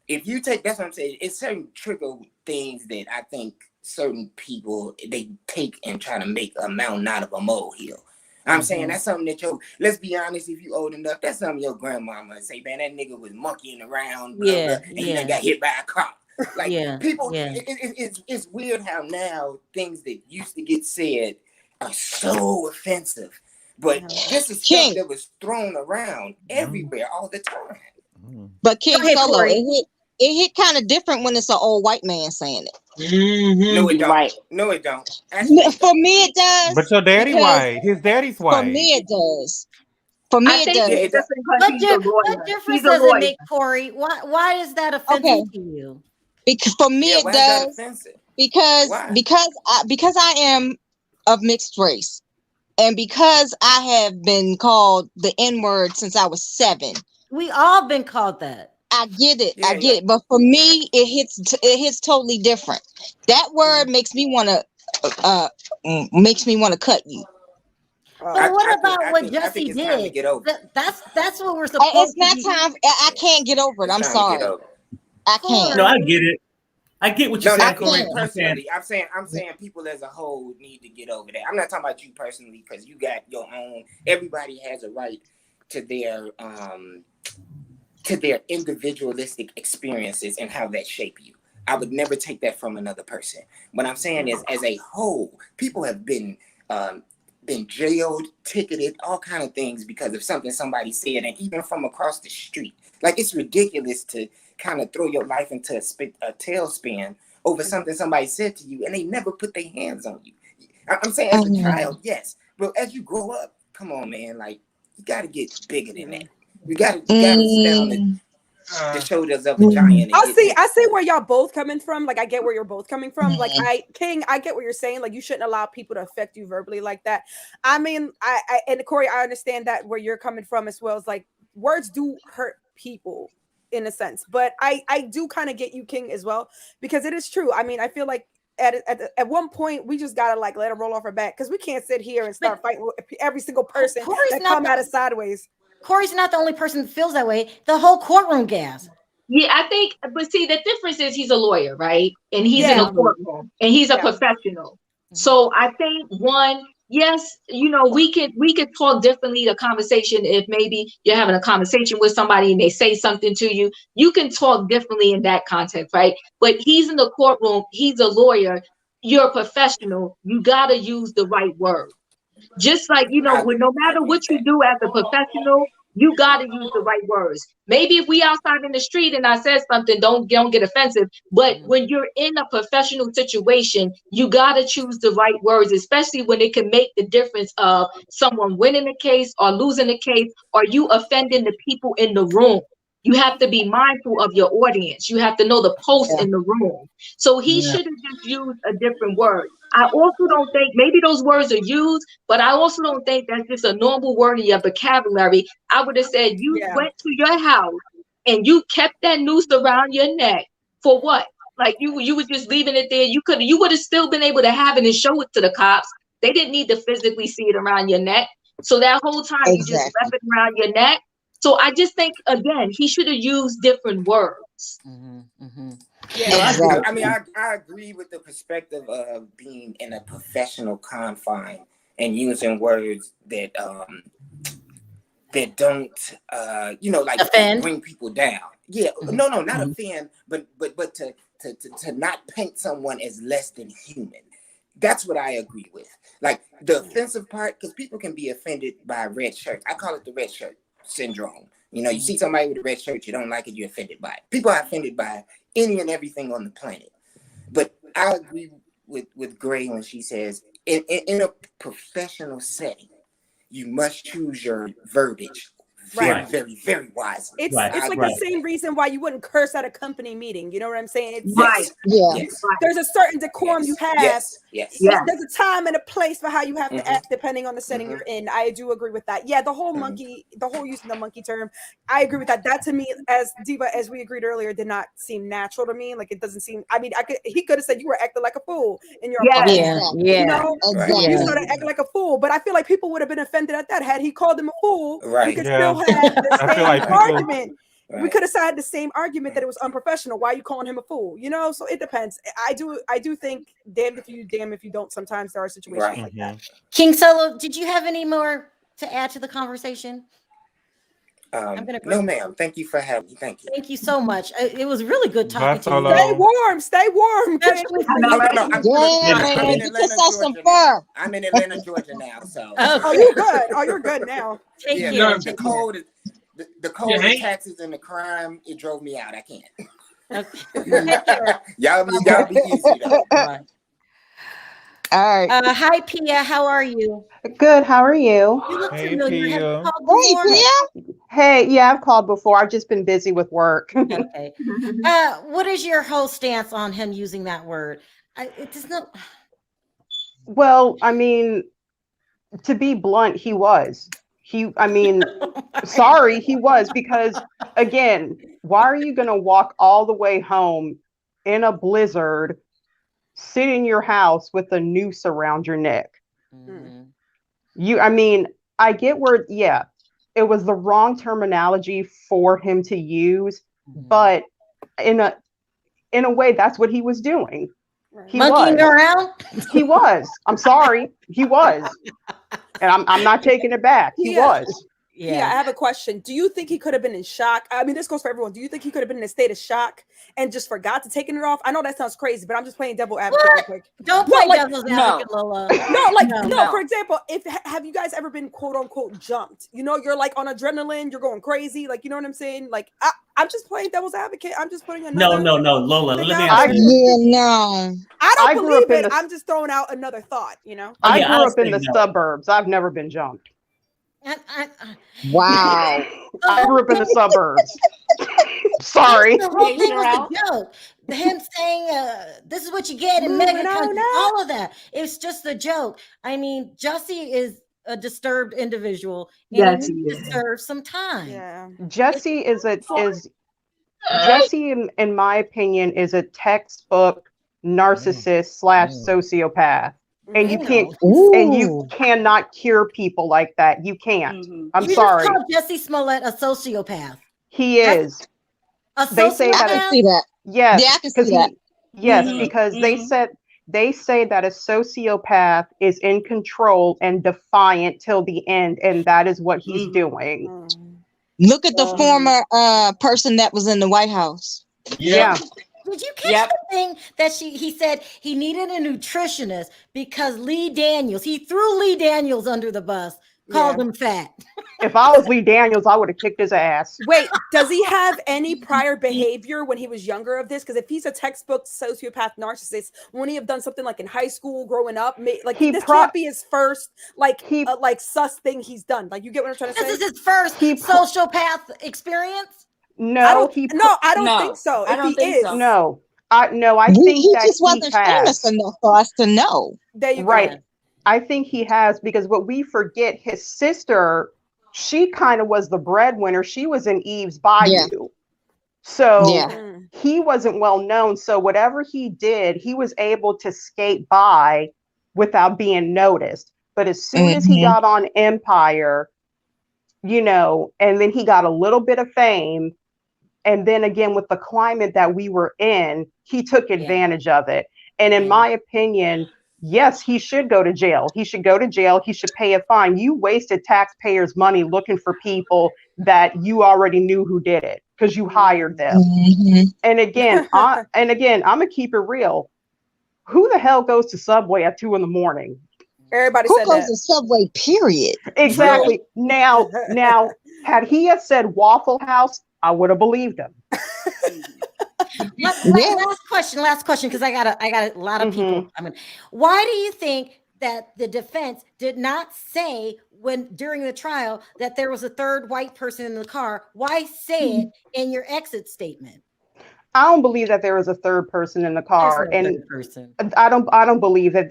If you take, that's what I'm saying. It's certain trigger things that I think certain people, they take and try to make a mountain out of a molehill. I'm saying that's something that let's be honest, if you old enough, that's something your grandmama say, man, that nigga was monkeying around, and he done got hit by a car. Like people, it's weird how now things that used to get said are so offensive. But this is stuff that was thrown around everywhere all the time. But King Solo, it hit kind of different when it's an old white man saying it. No, it don't. Right. No, it don't. For me, it does. But your daddy white. His daddy's white. For me, it does. For me, it does. What difference does it make, Corey? Why is that offensive to you? Because for me, it does. Because I am of mixed race. And because I have been called the N-word since I was 7. We all been called that. I get it. Yeah, I get it. But for me, it hits totally different. That word makes me want to cut you. But what about what I Jussie think it's time to did? get over it. That's what we're supposed It's to not be. time. I can't get over it. I'm It's time to get sorry. over it. I can't. No, I get it. I get what you're No, saying, not Corey. you personally. I'm saying people as a whole need to get over that. I'm not talking about you personally because you got your own. Everybody has a right to their individualistic experiences and how that shape you. I would never take that from another person. What I'm saying is, as a whole, people have been jailed, ticketed, all kind of things because of something somebody said, and even from across the street. Like, it's ridiculous to kind of throw your life into a tailspin over something somebody said to you, and they never put their hands on you. I'm saying, as a child, yes, but as you grow up, come on, man, like, you got to get bigger than that. You got to stand on the shoulders of a giant. I see where y'all both coming from. Like, I get where you're both coming from. Like, I get what you're saying. Like, you shouldn't allow people to affect you verbally like that. I mean, and Corey, I understand that where you're coming from as well. As like, words do hurt people in a sense, but I do kind of get you, King, as well, because it is true. I mean, I feel like at one point we just gotta like let it roll off our back, because we can't sit here and start fighting with every single person that come at us sideways. Corey's not the only person that feels that way. The whole courtroom gasp. Yeah, I think, but see, the difference is he's a lawyer, right? And he's in a courtroom, and he's a professional. So I think yes, we could talk differently. The conversation, if maybe you're having a conversation with somebody and they say something to you, you can talk differently in that context, right? But he's in the courtroom, he's a lawyer, you're a professional, you gotta use the right word. Just like, no matter what you do as a professional, you got to use the right words. Maybe if we outside in the street and I said something, don't get offensive. But when you're in a professional situation, you got to choose the right words, especially when it can make the difference of someone winning the case or losing the case, or you offending the people in the room. You have to be mindful of your audience. You have to know the pulse in the room. So he should have just used a different word. I also don't think, maybe those words are used, but I also don't think that's just a normal word in your vocabulary. I would have said you went to your house and you kept that noose around your neck for what? Like you were just leaving it there. You would have still been able to have it and show it to the cops. They didn't need to physically see it around your neck. So that whole time you just left it around your neck. So I just think, again, he should have used different words. Yeah, exactly. I mean, I agree with the perspective of being in a professional confine and using words that don't like offend, bring people down. Yeah, no, not offend, but to not paint someone as less than human. That's what I agree with. Like the offensive part, because people can be offended by red shirts. I call it the red shirt syndrome. You see somebody with a red shirt, you don't like it, you're offended by it. People are offended by any and everything on the planet. But I agree with Gray when she says, in a professional setting, you must choose your verbiage very, very, very wisely. It's like the same reason why you wouldn't curse at a company meeting. You know what I'm saying? Yes. There's a certain decorum you have. Yes. There's a time and a place for how you have to act depending on the setting you're in. I do agree with that. Yeah, the whole using the monkey term, I agree with that. That to me, as Diva, as we agreed earlier, did not seem natural to me. Like it doesn't seem. I mean, he could have said you were acting like a fool in your apartment. You started acting like a fool. But I feel like people would have been offended at that had he called him a fool. Right. We could still have the same argument. Right. We could have had the same argument that it was unprofessional. Why are you calling him a fool? So it depends. I do think damned if you do, damned if you don't. Sometimes there are situations like that. King Solo, did you have any more to add to the conversation? No, ma'am. Thank you for having me. Thank you. Thank you so much. It was really good talking to you. Stay warm. Stay warm. I'm in Atlanta, Georgia now. So. Oh, you're good. Oh, you're good now. The cold, the taxes, and the crime, it drove me out. I can't. Okay. y'all be easy though. All right. Hi, Pia. How are you? Good. How are you? You look familiar. Pia. Have you called before? Pia. Hey, yeah, I've called before. I've just been busy with work. Okay. What is your whole stance on him using that word? It does not. Well, I mean, To be blunt, he was. I mean, sorry, he was, because again, why are you going to walk all the way home in a blizzard, sit in your house with a noose around your neck? I mean, I get where, yeah, it was the wrong terminology for him to use, but in a way, that's what he was doing. He Monkeying around? He was. I'm sorry. He was. And I'm not taking it back. He was. Yeah, I have a question. Do you think he could have been in shock? I mean, this goes for everyone. Do you think he could have been in a state of shock and just forgot to take it off? I know that sounds crazy, but I'm just playing devil advocate real quick. Don't play devil's advocate, Lola. No. For example, have you guys ever been quote unquote jumped? You know, you're like on adrenaline, you're going crazy. Like, you know what I'm saying? Like, I'm just playing devil's advocate. I'm just putting another. No, Lola. Let me I don't believe it. I'm just throwing out another thought. You know, I grew up in the suburbs. I've never been jumped. Wow. I grew up in the suburbs. Sorry. The whole thing was a joke. Him saying, this is what you get in mega countries, all of that. It's just a joke. I mean, Jussie is a disturbed individual and he needs to serve some time. Yeah. Jussie Jussie, in my opinion, is a textbook narcissist / sociopath. And you cannot cure people like that. You can't. I'm sorry. You just called Jussie Smollett a sociopath. He is. They say that. I can see that. Yes. Yeah, I can see that. Yes, because they say that a sociopath is in control and defiant till the end, and that is what he's doing. Look at the former person that was in the White House. Yeah. Did you catch the thing that he said he needed a nutritionist because he threw Lee Daniels under the bus, called him fat. If I was Lee Daniels, I would have kicked his ass. Wait, does he have any prior behavior when he was younger of this? Because if he's a textbook sociopath narcissist, wouldn't he have done something like in high school, growing up? Like this can't be his first like sus thing he's done. Like, you get what I'm trying to say? This is his first sociopath experience. No, I don't think so. I don't think so. No, I think he that just wasn't famous enough for us to know. There you go. I think he has, because what we forget, his sister, she kind of was the breadwinner. She was in Eve's Bayou. So he wasn't well known. So whatever he did, he was able to skate by without being noticed. But as soon as he got on Empire, you know, and then he got a little bit of fame, and then again, with the climate that we were in, he took advantage of it. And in my opinion, yes, he should go to jail. He should go to jail. He should pay a fine. You wasted taxpayers' money looking for people that you already knew who did it because you hired them. And again, I'm gonna keep it real. Who the hell goes to Subway at 2 a.m? Everybody Who said goes that. to Subway, period? Exactly. Now, had he said Waffle House, I would have believed him. Last question, because I got a lot of people. I mean, why do you think that the defense did not say during the trial that there was a third white person in the car? Why say it in your exit statement? I don't believe that there was a third person in the car, and I don't believe that.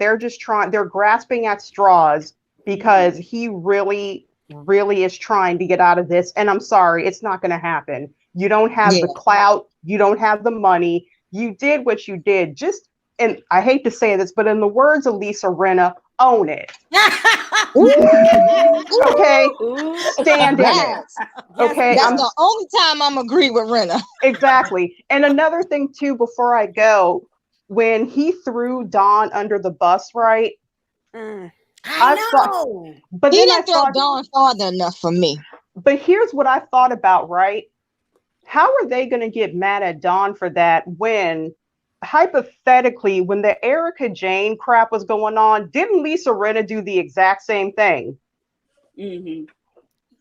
They're grasping at straws because he really is trying to get out of this. And I'm sorry, it's not going to happen. You don't have the clout. You don't have the money. You did what you did. And I hate to say this, but in the words of Lisa Rinna, own it. Okay. Stand in it. Okay. That's the only time I'm agree with Rinna. Exactly. And another thing too, before I go, when he threw Dawn under the bus, right? I know. But he then didn't throw Dawn farther enough for me. But here's what I thought about, right? How are they going to get mad at Dawn for that when, hypothetically, when the Erica Jane crap was going on, didn't Lisa Rinna do the exact same thing?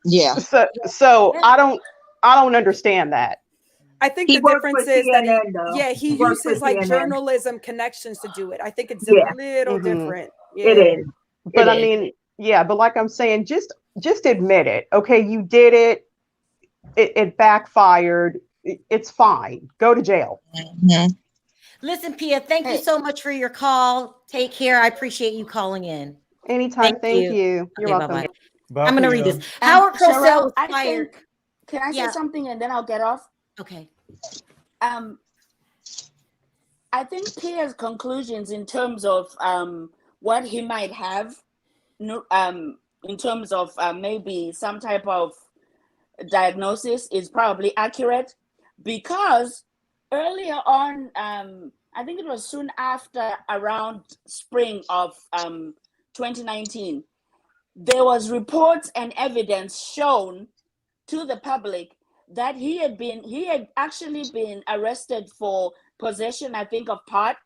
Yeah. So I don't understand that. I think the difference is that he uses like journalism connections to do it. I think it's a little different. Yeah. It is. But I mean, but like I'm saying, just admit it. Okay, you did it. It backfired. It's fine. Go to jail. Listen, Pia, thank you so much for your call. Take care. I appreciate you calling in. Anytime. Thank you. You're Okay, welcome. bye-bye. I'm going to read this. And Howard Cosell Sherelle, was fired. Can I say something and then I'll get off? Okay. I think Pierre's conclusions in terms of what he might have, in terms of maybe some type of diagnosis is probably accurate, because earlier on, I think it was soon after, around spring of 2019, there was reports and evidence shown to the public that he had actually been arrested for possession, I think, of pot.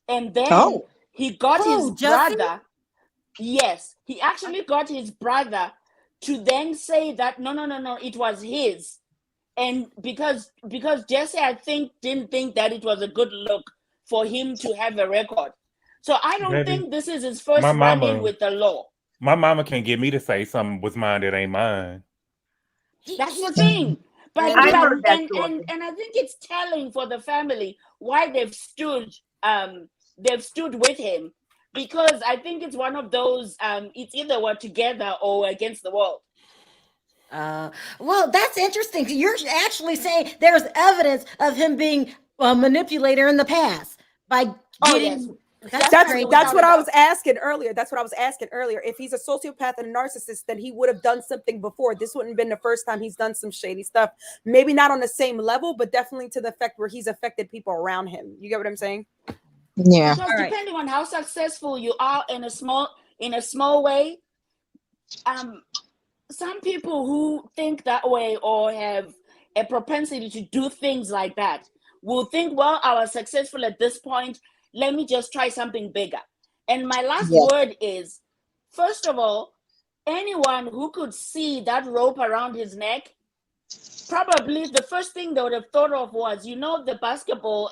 And then he got his brother. Yes, he actually got his brother to then say that no, it was his. And because Jussie, I think, didn't think that it was a good look for him to have a record. So I don't think this is his first run-in with the law. My mama can't get me to say something was mine that ain't mine. That's the thing. But and I think it's telling for the family why they've stood with him, because I think it's one of those it's either we're together or against the world. Well, that's interesting. You're actually saying there's evidence of him being a manipulator in the past by getting. That's what I was asking earlier. That's what I was asking earlier. If he's a sociopath and a narcissist, then he would have done something before. This wouldn't have been the first time he's done some shady stuff. Maybe not on the same level, but definitely to the effect where he's affected people around him. You get what I'm saying? Yeah. Because depending on how successful you are in a small way, some people who think that way or have a propensity to do things like that will think, well, I was successful at this point. Let me just try something bigger. And my last word is, first of all, anyone who could see that rope around his neck, probably the first thing they would have thought of was, the basketball,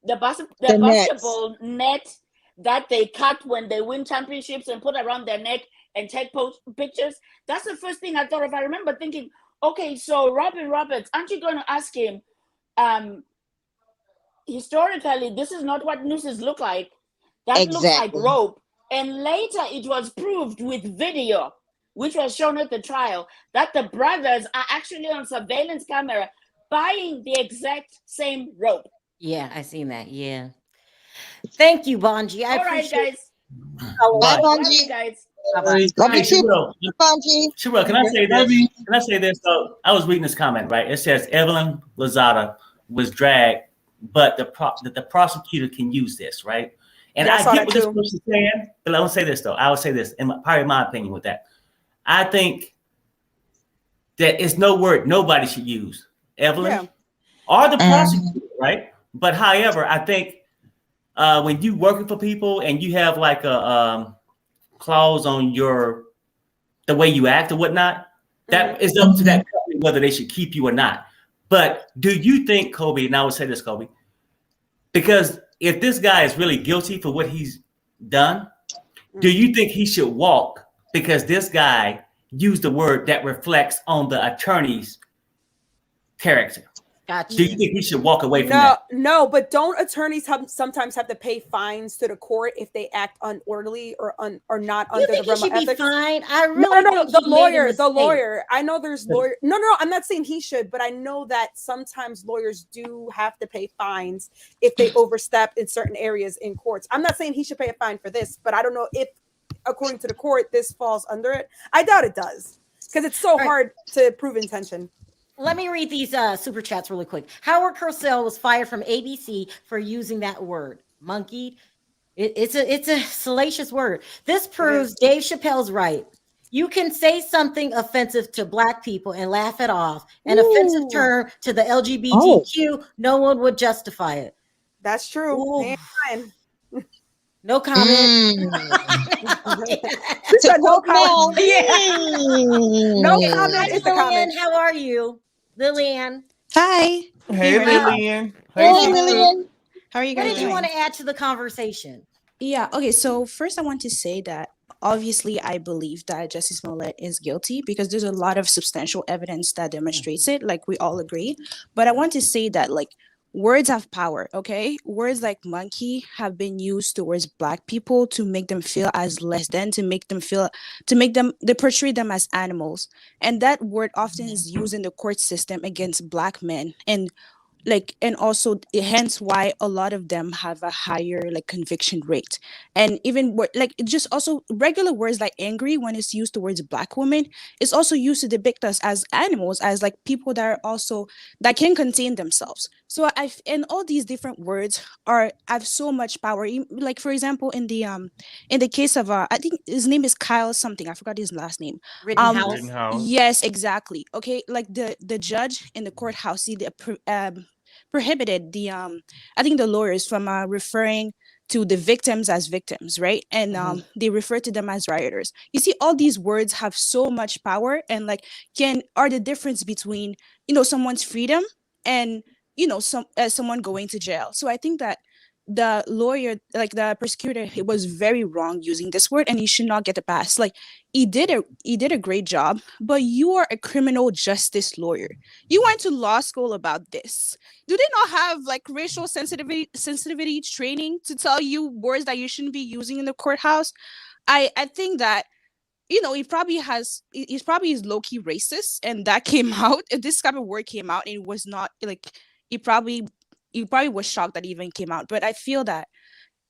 basketball net that they cut when they win championships and put around their neck and take pictures. That's the first thing I thought of. I remember thinking, okay, so Robin Roberts, aren't you going to ask him, historically, this is not what nooses look like. That looks like rope. And later it was proved with video, which was shown at the trial, that the brothers are actually on surveillance camera buying the exact same rope. Yeah, I seen that. Yeah. Thank you, Bonji. All right, guys. Bye, Bonji. Guys. Love you too, Bonji. Sherelle, can I say this? Can I say this? So I was reading this comment, right? It says Evelyn Lozada was dragged, but the prosecutor can use this, right? And I get what this person's saying, but I will say this though. I will say this, in my opinion with that. I think that it's no word nobody should use, Evelyn or the prosecutor, right? But however, I think when you working for people and you have like a clause on the way you act or whatnot, that is up to that company whether they should keep you or not. But do you think, Kobe, and I would say this, Kobe, because if this guy is really guilty for what he's done, do you think he should walk because this guy used a word that reflects on the attorney's character? Gotcha. Do you think he should walk away from that? No, but don't attorneys sometimes have to pay fines to the court if they act unorderly or not under the realm of ethics? Fine. I really no. The lawyer. I know there's lawyer. No. I'm not saying he should, but I know that sometimes lawyers do have to pay fines if they overstep in certain areas in courts. I'm not saying he should pay a fine for this, but I don't know if, according to the court, this falls under it. I doubt it does because it's so hard to prove intention. Let me read these super chats really quick. Howard Cosell was fired from ABC for using that word, monkeyed. It's a salacious word. This proves Dave Chappelle's right. You can say something offensive to Black people and laugh it off. An offensive term to the LGBTQ, no one would justify it. That's true. No comment. She said no comment. No comment. It's a comment. How are you, Lillian? Hi. Hey, Lillian. Hey, Lillian. How are you guys? What did you want to add to the conversation? Yeah. Okay. So first, I want to say that obviously I believe that Jussie Smollett is guilty because there's a lot of substantial evidence that demonstrates it. Like we all agree. But I want to say that words have power, okay? Words like monkey have been used towards Black people to make them feel as less than, they portray them as animals. And that word often is used in the court system against Black men. And also hence why a lot of them have a higher like conviction rate. And even like just also regular words like angry, when it's used towards Black women, it's also used to depict us as animals, as like people that are also that can contain themselves. So and all these different words have so much power. Like for example, in the case of I think his name is Kyle something, I forgot his last name. Rittenhouse. Yes, exactly. Okay, like the judge in the courthouse, prohibited I think the lawyers from referring to the victims as victims, right? And they refer to them as rioters. You see, all these words have so much power, and like are the difference between someone's freedom and someone going to jail. So I think that the lawyer, like the prosecutor, he was very wrong using this word, and he should not get a pass. Like he did a great job, but you are a criminal justice lawyer. You went to law school about this. Do they not have like racial sensitivity training to tell you words that you shouldn't be using in the courthouse? I think that he probably is low-key racist, and that came out. This type of word came out, and it was not like he probably was shocked that it even came out. But I feel that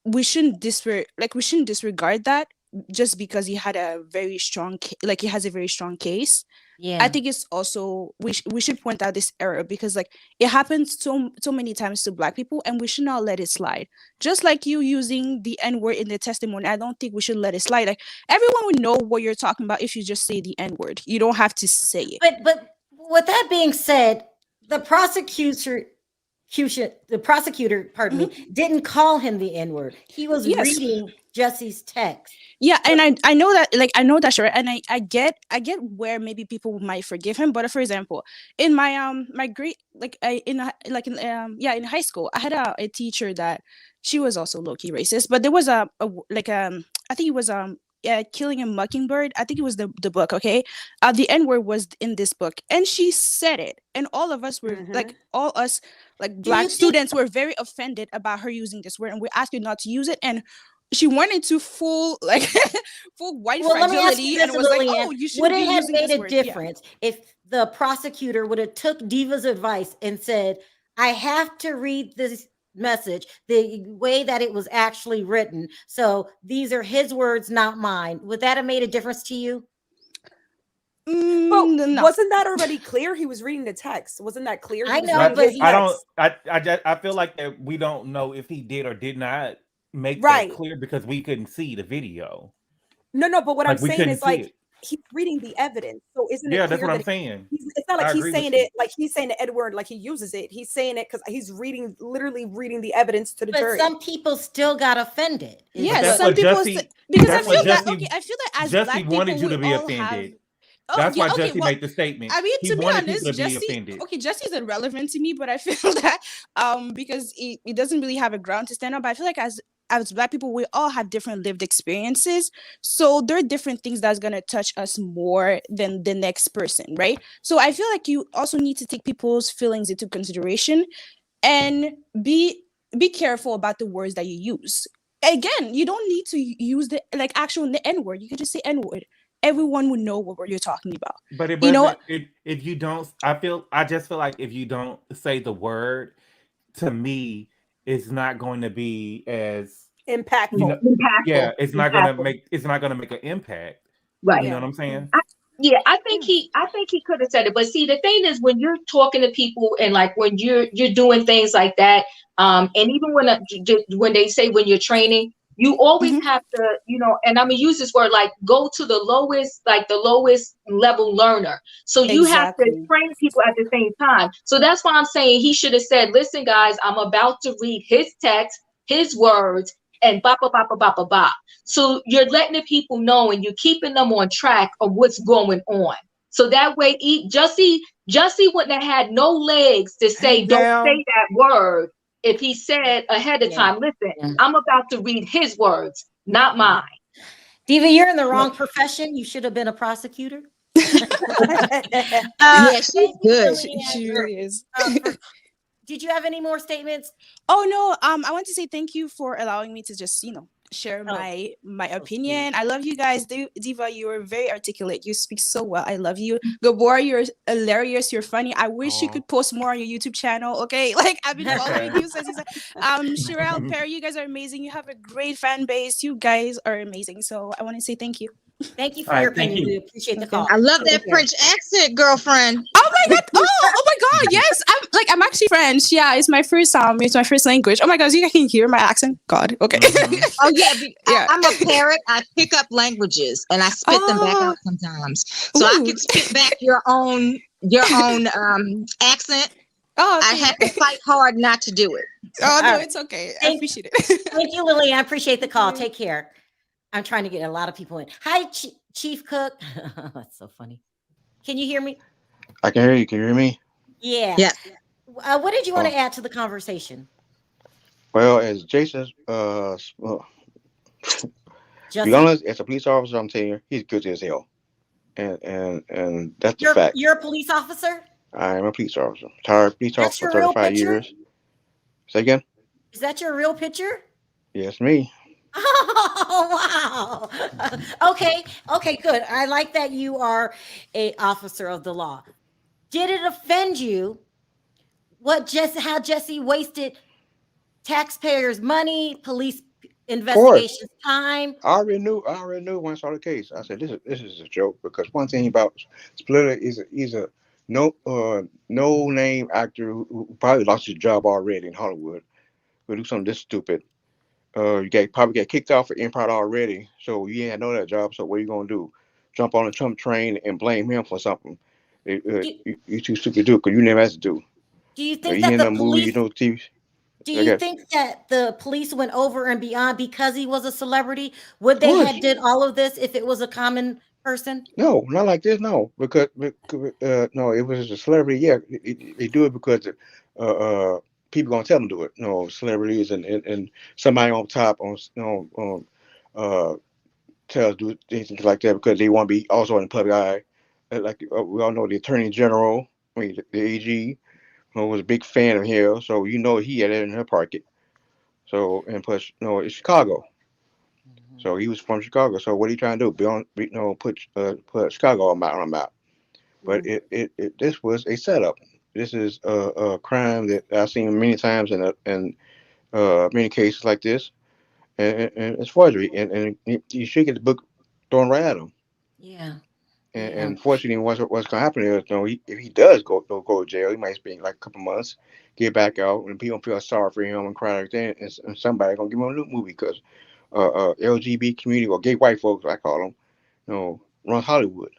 we shouldn't disregard that just because he had a very strong he has a very strong case. I think it's also we should point out this error, because like it happens so many times to Black people, and we should not let it slide. Just like you using the N-word in the testimony, I don't think we should let it slide. Like everyone would know what you're talking about if you just say the N-word. You don't have to say it. But with that being said, the prosecutor, pardon me, didn't call him the N-word. He was reading Jussie's text. Yeah, and I know that, sure, and I get where maybe people might forgive him. But for example, in my my grade, in high school, I had a teacher that she was also low-key racist, but there was I think it was Killing a Mockingbird. I think it was the book. Okay, the N-word was in this book, and she said it, and all of us were Black students were very offended about her using this word, and we asked her not to use it, and she went into full white fragility, and it was like, oh, you should be using this word. Would it have made a difference if the prosecutor would have took Diva's advice and said, I have to read this message the way that it was actually written, so these are his words, not mine? Would that have made a difference to you? But no. Wasn't that already clear? He was reading the text. Wasn't that clear? I know, but I feel like that we don't know if he did or did not make that clear because we couldn't see the video. No, but what I'm saying is like he's reading the evidence. So isn't it clear that's what I'm saying. It's not like he's saying it like he's saying the Edward like he uses it. He's saying it because he's literally reading the evidence to the jury. But some people still got offended. Yeah, some people because I feel that as Jussie Black people, wanted you to be offended. That's why Jussie made the statement. I mean, to be honest, Jussie's irrelevant to me, but I feel that because he doesn't really have a ground to stand on. But I feel like as Black people, we all have different lived experiences. So there are different things that's going to touch us more than the next person, right? So I feel like you also need to take people's feelings into consideration and be careful about the words that you use. Again, you don't need to use the actual N-word. You can just say N-word. Everyone would know what you're talking about. But if you don't, I just feel like if you don't say the word, to me, it's not going to be as impactful. Yeah, it's not going to make an impact. Right. You know what I'm saying? I think he could have said it. But see, the thing is, when you're talking to people and like when you're doing things like that, and even when they say when you're training, you always have to, and I'm gonna use this word, like go to the lowest level learner. So you have to train people at the same time. So that's why I'm saying he should have said, listen, guys, I'm about to read his text, his words, and bop, bop, bop, bop, bop, bop. So you're letting the people know and you're keeping them on track of what's going on. So that way, Jussie wouldn't have had no legs to say, don't say that word. If he said ahead of time, listen, I'm about to read his words, not mine. Diva, you're in the wrong profession. You should have been a prosecutor. Yeah, she's good. She really is. did you have any more statements? Oh no, I want to say thank you for allowing me to just, share my opinion. I love you guys. Diva, you are very articulate. You speak so well. I love you. Gabor, you're hilarious. You're funny. I wish you could post more on your YouTube channel. Okay. Like I've been following you since you said Sherelle, Perry, you guys are amazing. You have a great fan base. You guys are amazing. So I want to say thank you. Thank you for your opinion. We appreciate the call. I love that French accent, girlfriend. Oh my god! Oh my god! Yes, I'm actually French. Yeah, it's my first language. Oh my god, you guys can hear my accent. God, okay. Oh yeah, I'm a parrot. I pick up languages and I spit them back out sometimes, so I can spit back your own accent. Oh, okay. I have to fight hard not to do it. Oh no, it's okay. I appreciate it. Thank you, Lily. I appreciate the call. Take care. I'm trying to get a lot of people in. Hi, Chief Cook. That's so funny. Can you hear me? I can hear you. Can you hear me? Yeah. Yeah. What did you want to add to the conversation? Well, as Jason, to be honest, as a police officer, I'm telling you, he's guilty as hell, and that's the fact. You're a police officer? I am a police officer. Retired police officer for 35 years. Say again? Is that your real picture? Yes, me. Oh wow. Okay, good. I like that you are a officer of the law. Did it offend you how Jussie wasted taxpayers' money, police investigations time? I already knew when I saw the case. I said this is a joke, because one thing about Splitter is he's a no name actor who probably lost his job already in Hollywood. Who do something this stupid. You probably get kicked off for Empire already, so you ain't know that job. So what are you gonna do? Jump on the Trump train and blame him for something? You're too stupid to do, because you never had to do. Do you think that the police? TV. Do you think that the police went over and beyond because he was a celebrity? Would they have did all of this if it was a common person? No, not like this. No, because no, it was a celebrity. Yeah, they do it because people gonna tell them to do it. No, celebrities and somebody on top tells do things like that because they want to be also in the public eye. Like we all know, the Attorney General, the AG, was a big fan of him, so he had it in her pocket. So, and plus, it's Chicago. So he was from Chicago. So what are you trying to do? Put Chicago on a map. But this was a setup. This is a crime that I've seen many times in many cases like this, and it's forgery. And you should get the book thrown right at him. Yeah. And unfortunately, what's going to happen is, if he does go to jail, he might spend like a couple months, get back out, and people feel sorry for him and cry like that, and somebody gonna give him a new movie because LGBT community, or gay white folks, I call them, run Hollywood,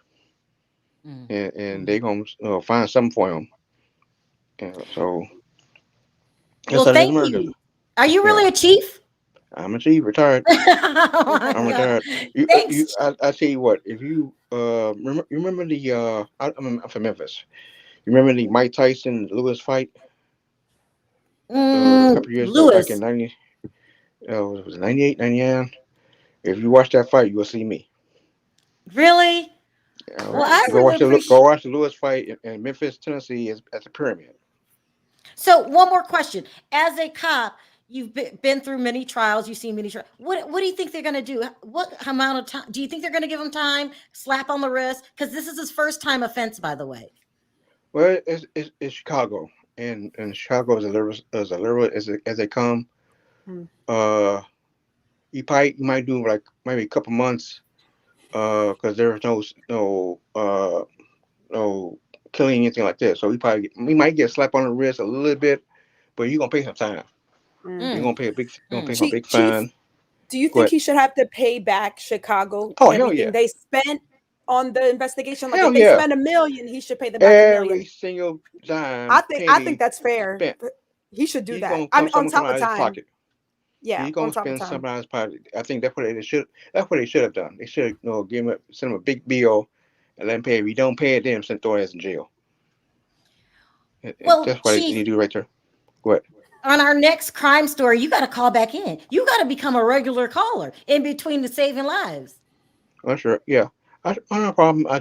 and they gonna find something for him. So, well, thank you. Are you really a chief? I'm a chief, retired. I'm retired. I tell you what, if you remember the I'm from Memphis. You remember the Mike Tyson Lewis fight? A couple years ago, back in 90. It was 98, 99. If you watch that fight, you will see me. Really? Well, go watch the Lewis fight in Memphis, Tennessee, at the Pyramid. So, one more question: as a cop, you've been through many trials. You've seen many trials. What do you think they're going to do? What amount of time do you think they're going to give him time? Slap on the wrist? Because this is his first time offense, by the way. Well, it's Chicago, and Chicago is as liberal as they come. You might do like maybe a couple months, because there's no killing, anything like that. So he might get a slap on the wrist a little bit, but you're gonna pay some time. You're gonna pay a big fine. Do you think he should have to pay back Chicago? Oh, hell yeah. They spent on the investigation. Like, hell if they yeah. spend $1 million, he should pay them back $1 million. Every single dime. I think that's fair. He should do that. I mean, on top of time. Pocket. Yeah, he's gonna spend something out of his pocket. I think that's what they should. That's what they should have done. They should send him a big bill and let him pay. If he don't pay it, then send throw his in jail. Well, that's what you do right there. Go ahead. On our next crime story, you got to call back in. You got to become a regular caller in between the saving lives. Oh, sure. Yeah. I no problem. I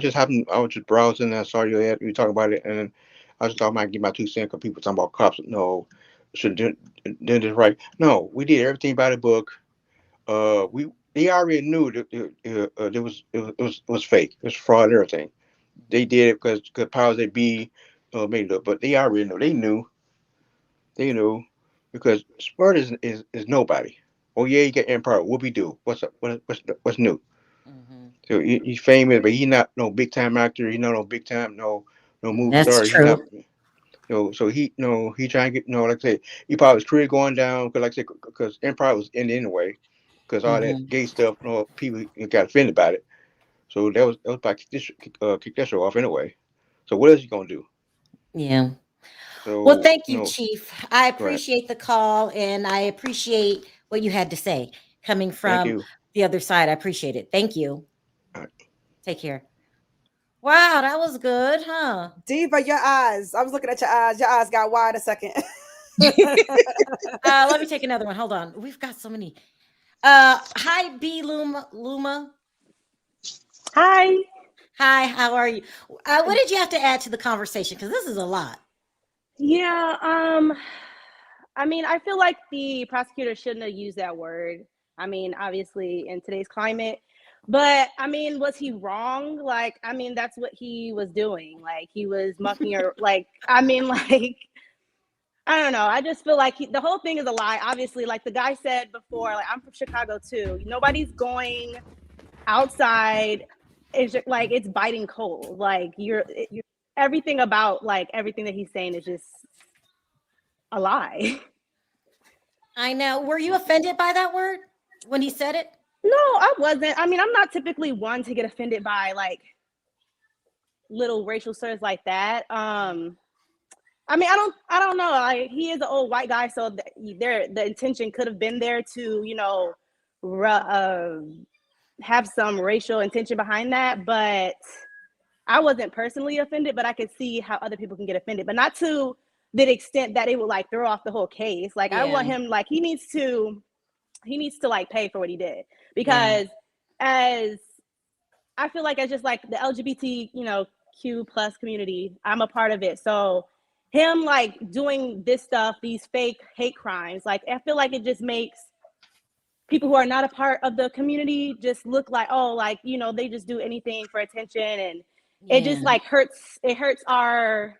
was just browsing and I saw you talking about it, and I just thought I might give my 2 cents because people talking about cops. No, should do this right. No, we did everything by the book. They already knew that it was fake. It was fraud and everything. They did it because powers that be made it up, but they already knew. They knew because Spurt is nobody. Oh yeah, you got Empire. What we do? What's up? What's new? Mm-hmm. So he's famous, but he's not no big time actor. He's not no big time no movie That's star. He's true. not. So he he trying to get like I said, he probably his career going down because like I said, because Empire was in anyway, because all that gay stuff, people got offended about it. So that was about kick that show off anyway. So what else you gonna do? Yeah. So Well, thank you, Chief. I right. appreciate the call, and I appreciate what you had to say coming Thank from you. the other side. I appreciate it. Thank you. All right. Take care. Wow, that was good, huh? Diva, your eyes. I was looking at your eyes. Your eyes got wide a second. Let me take another one. Hold on. We've got so many. Hi, B Luma. Hi. Hi, how are you? What did you have to add to the conversation? Because this is a lot. Yeah, I mean, I feel like the prosecutor shouldn't have used that word. I mean, obviously in today's climate, but I mean, was he wrong? Like, I mean, that's what he was doing. Like, he was mucking her. Like, I mean, like, I don't know. I just feel like the whole thing is a lie. Obviously, like the guy said before, like I'm from Chicago too. Nobody's going outside. It's just, like it's biting cold. Like you're everything about like everything that he's saying is just a lie. I know. Were you offended by that word when he said it? No, I wasn't. I mean, I'm not typically one to get offended by like little racial slurs like that. I mean, I don't know. Like he is an old white guy, so the intention could have been there to, you know, have some racial intention behind that. But I wasn't personally offended, but I could see how other people can get offended, but not to the extent that it would like throw off the whole case. Like I want him, like he needs to like pay for what he did, because as I feel like as just like the LGBT, you know, Q plus community, I'm a part of it. So him like doing this stuff, these fake hate crimes, like I feel like it just makes people who are not a part of the community just look like, oh, like, you know, they just do anything for attention, and it just like hurts our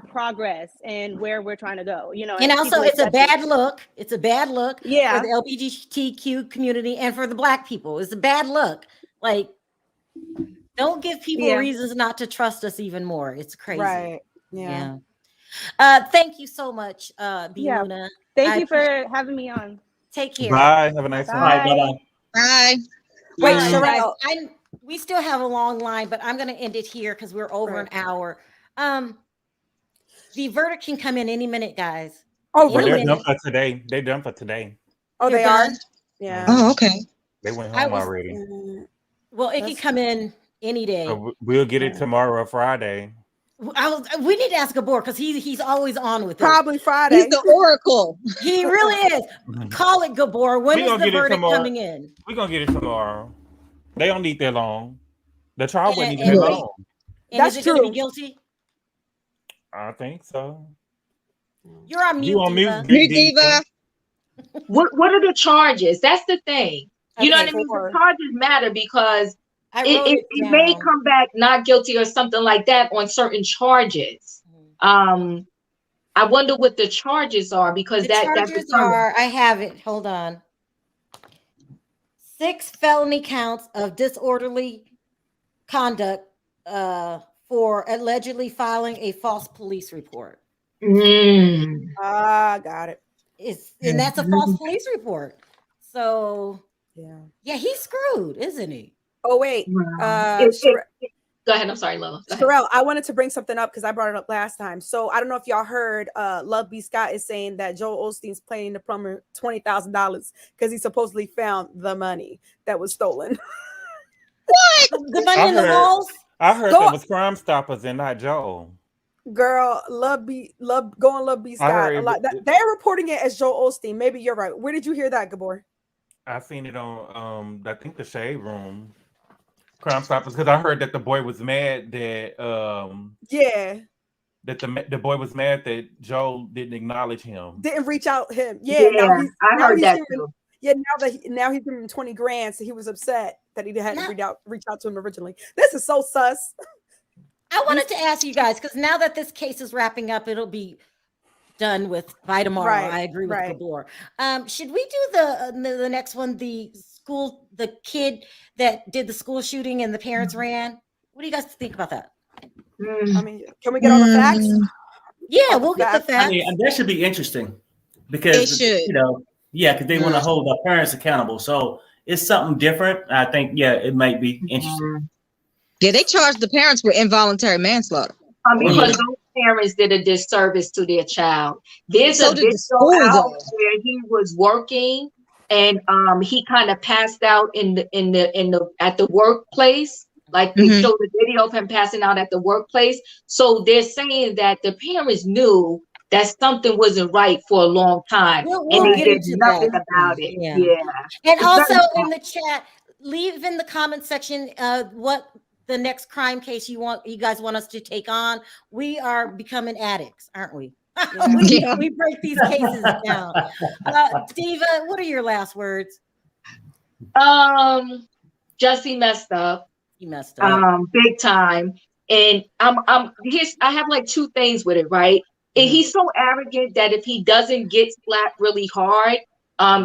progress and where we're trying to go, you know. And also it's a bad look. It's a bad look for the LGBTQ community and for the Black people. It's a bad look. Like, don't give people reasons not to trust us even more. It's crazy. Right. Yeah. Thank you so much, B Luna. Thank you for having me on. Take care. Bye. Have a nice one. Bye. Bye. Wait, Sherelle, we still have a long line, but I'm going to end it here because we're over an hour. The verdict can come in any minute, guys. Oh, but they're done for today. They're done for today. Oh, they are? Yeah. Oh, okay. They went home already. Well, it can come in any day. So we'll get it tomorrow or Friday. We need to ask Gabor because he's always on with it. Probably Friday. He's the oracle. He really is. Call it, Gabor. When is the verdict coming in? We're gonna get it tomorrow. They don't need that long. The trial wasn't even that long. And is it going to be guilty? I think so. You're on mute, Diva. Mute, Diva. What are the charges? That's the thing. You know what I mean? The charges matter because it may come back not guilty or something like that on certain charges. I wonder what the charges are, because the charges are, I have it. Hold on. 6 felony counts of disorderly conduct for allegedly filing a false police report. Got it. And that's a false police report. So yeah, he's screwed, isn't he? Oh wait. Go ahead. I'm sorry, Lola. Sherelle, I wanted to bring something up because I brought it up last time. So I don't know if y'all heard Love B. Scott is saying that Joel Osteen's paying the plumber $20,000 because he supposedly found the money that was stolen. What? The money in the walls? I heard that was Crime Stoppers and not Joel. Girl, go on Love B. Scott. They're reporting it as Joel Osteen. Maybe you're right. Where did you hear that, Gabor? I seen it on I think the Shade Room. Crime Stoppers, because I heard that the boy was mad that that the boy was mad that Joe didn't acknowledge him. Didn't reach out him. Yeah, I heard that too. Yeah, now he's giving him 20 grand, so he was upset that he had to reach out to him originally. This is so sus. I wanted to ask you guys, because now that this case is wrapping up, it'll be done with by tomorrow. Right, I agree with right. Gabor. Should we do the next one? The kid that did the school shooting and the parents ran. What do you guys think about that? I mean, can we get all the facts? Yeah, we'll get the facts. I mean, that should be interesting because because they want to hold the parents accountable. So it's something different. I think it might be interesting. Yeah, they charged the parents with involuntary manslaughter. Because those parents did a disservice to their child. There's a video out where he was working and he kind of passed out at the workplace. Like they showed the video of him passing out at the workplace. So they're saying that the parents knew that something wasn't right for a long time. We'll and they did nothing that. about it. Yeah. And also in the chat, leave in the comment section what the next crime case you guys want us to take on. We are becoming addicts, aren't we? We break these cases down. Diva, what are your last words? Jussie messed up. He messed up. Big time. And I have like two things with it, right? And he's so arrogant that if he doesn't get slapped really hard,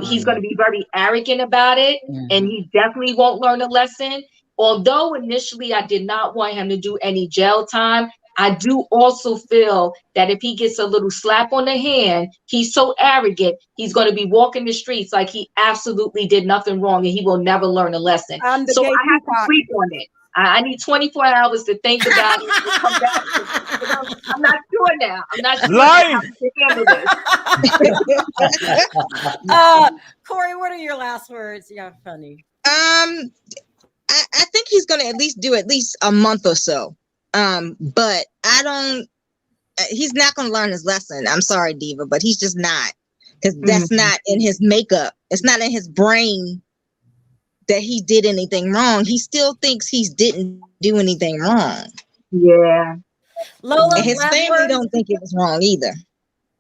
he's going to be very arrogant about it, and he definitely won't learn a lesson. Although initially I did not want him to do any jail time, I do also feel that if he gets a little slap on the hand, he's so arrogant, he's going to be walking the streets like he absolutely did nothing wrong and he will never learn a lesson. So I have to sleep on it. I need 24 hours to think about it. And come back. I'm not sure now. I'm not sure how to handle this. Corey, what are your last words? Yeah, funny. I think he's going to at least do at least a month or so. But he's not going to learn his lesson. I'm sorry, Diva, but he's just not, because that's not in his makeup. It's not in his brain that he did anything wrong. He still thinks he didn't do anything wrong. Yeah. Lola, and his family don't think it was wrong either.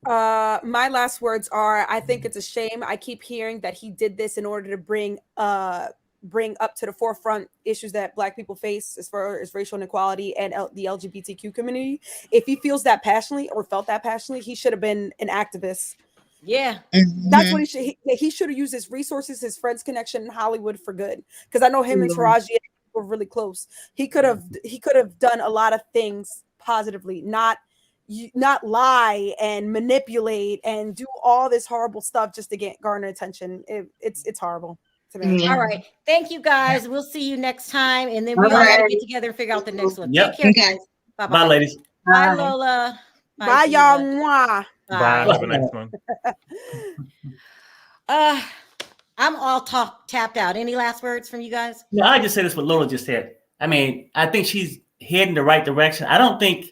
My last words are, I think it's a shame. I keep hearing that he did this in order to bring up to the forefront issues that Black people face as far as racial inequality and the LGBTQ community. If he feels that passionately or felt that passionately, he should have been an activist. Yeah. That's what he should have used his resources, his friends connection in Hollywood for good. Because I know him and Taraji were really close. He could have done a lot of things positively, not lie and manipulate and do all this horrible stuff just to garner attention. It's horrible. All right. Thank you, guys. We'll see you next time. And then we all got to get together and figure out the next one. Yep. Take care, guys. Bye-bye. Bye, ladies. Bye, Lola. Bye, y'all. Mwah. Bye. Have a nice one. I'm all tapped out. Any last words from you guys? No, I just say this what Lola just said. I mean, I think she's heading the right direction. I don't think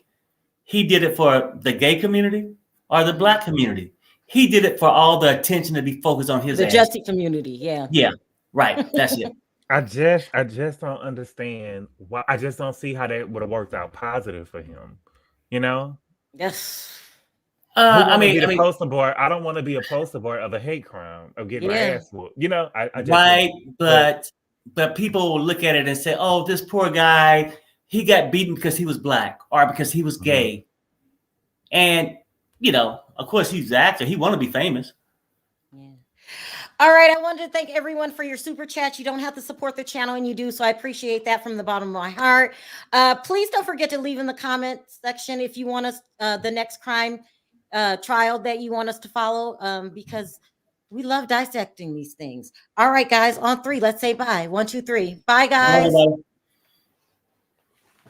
he did it for the gay community or the Black community. He did it for all the attention to be focused on his the Jussie community. Yeah. Yeah. Right. That's it. I just don't understand why. I just don't see how that would have worked out positive for him. You know? Yes. I mean, the poster boy. I don't want to be a poster boy of a hate crime of getting my ass whooped. You know, I just right. But people will look at it and say, "Oh, this poor guy, he got beaten because he was Black or because he was gay," and you know, of course, he's an actor. He want to be famous. All right, I wanted to thank everyone for your super chats. You don't have to support the channel, and you do, so I appreciate that from the bottom of my heart. Please don't forget to leave in the comment section if you want us the next crime trial that you want us to follow, because we love dissecting these things. All right, guys, on 3, let's say bye. 1, 2, 3. Bye, guys. Bye.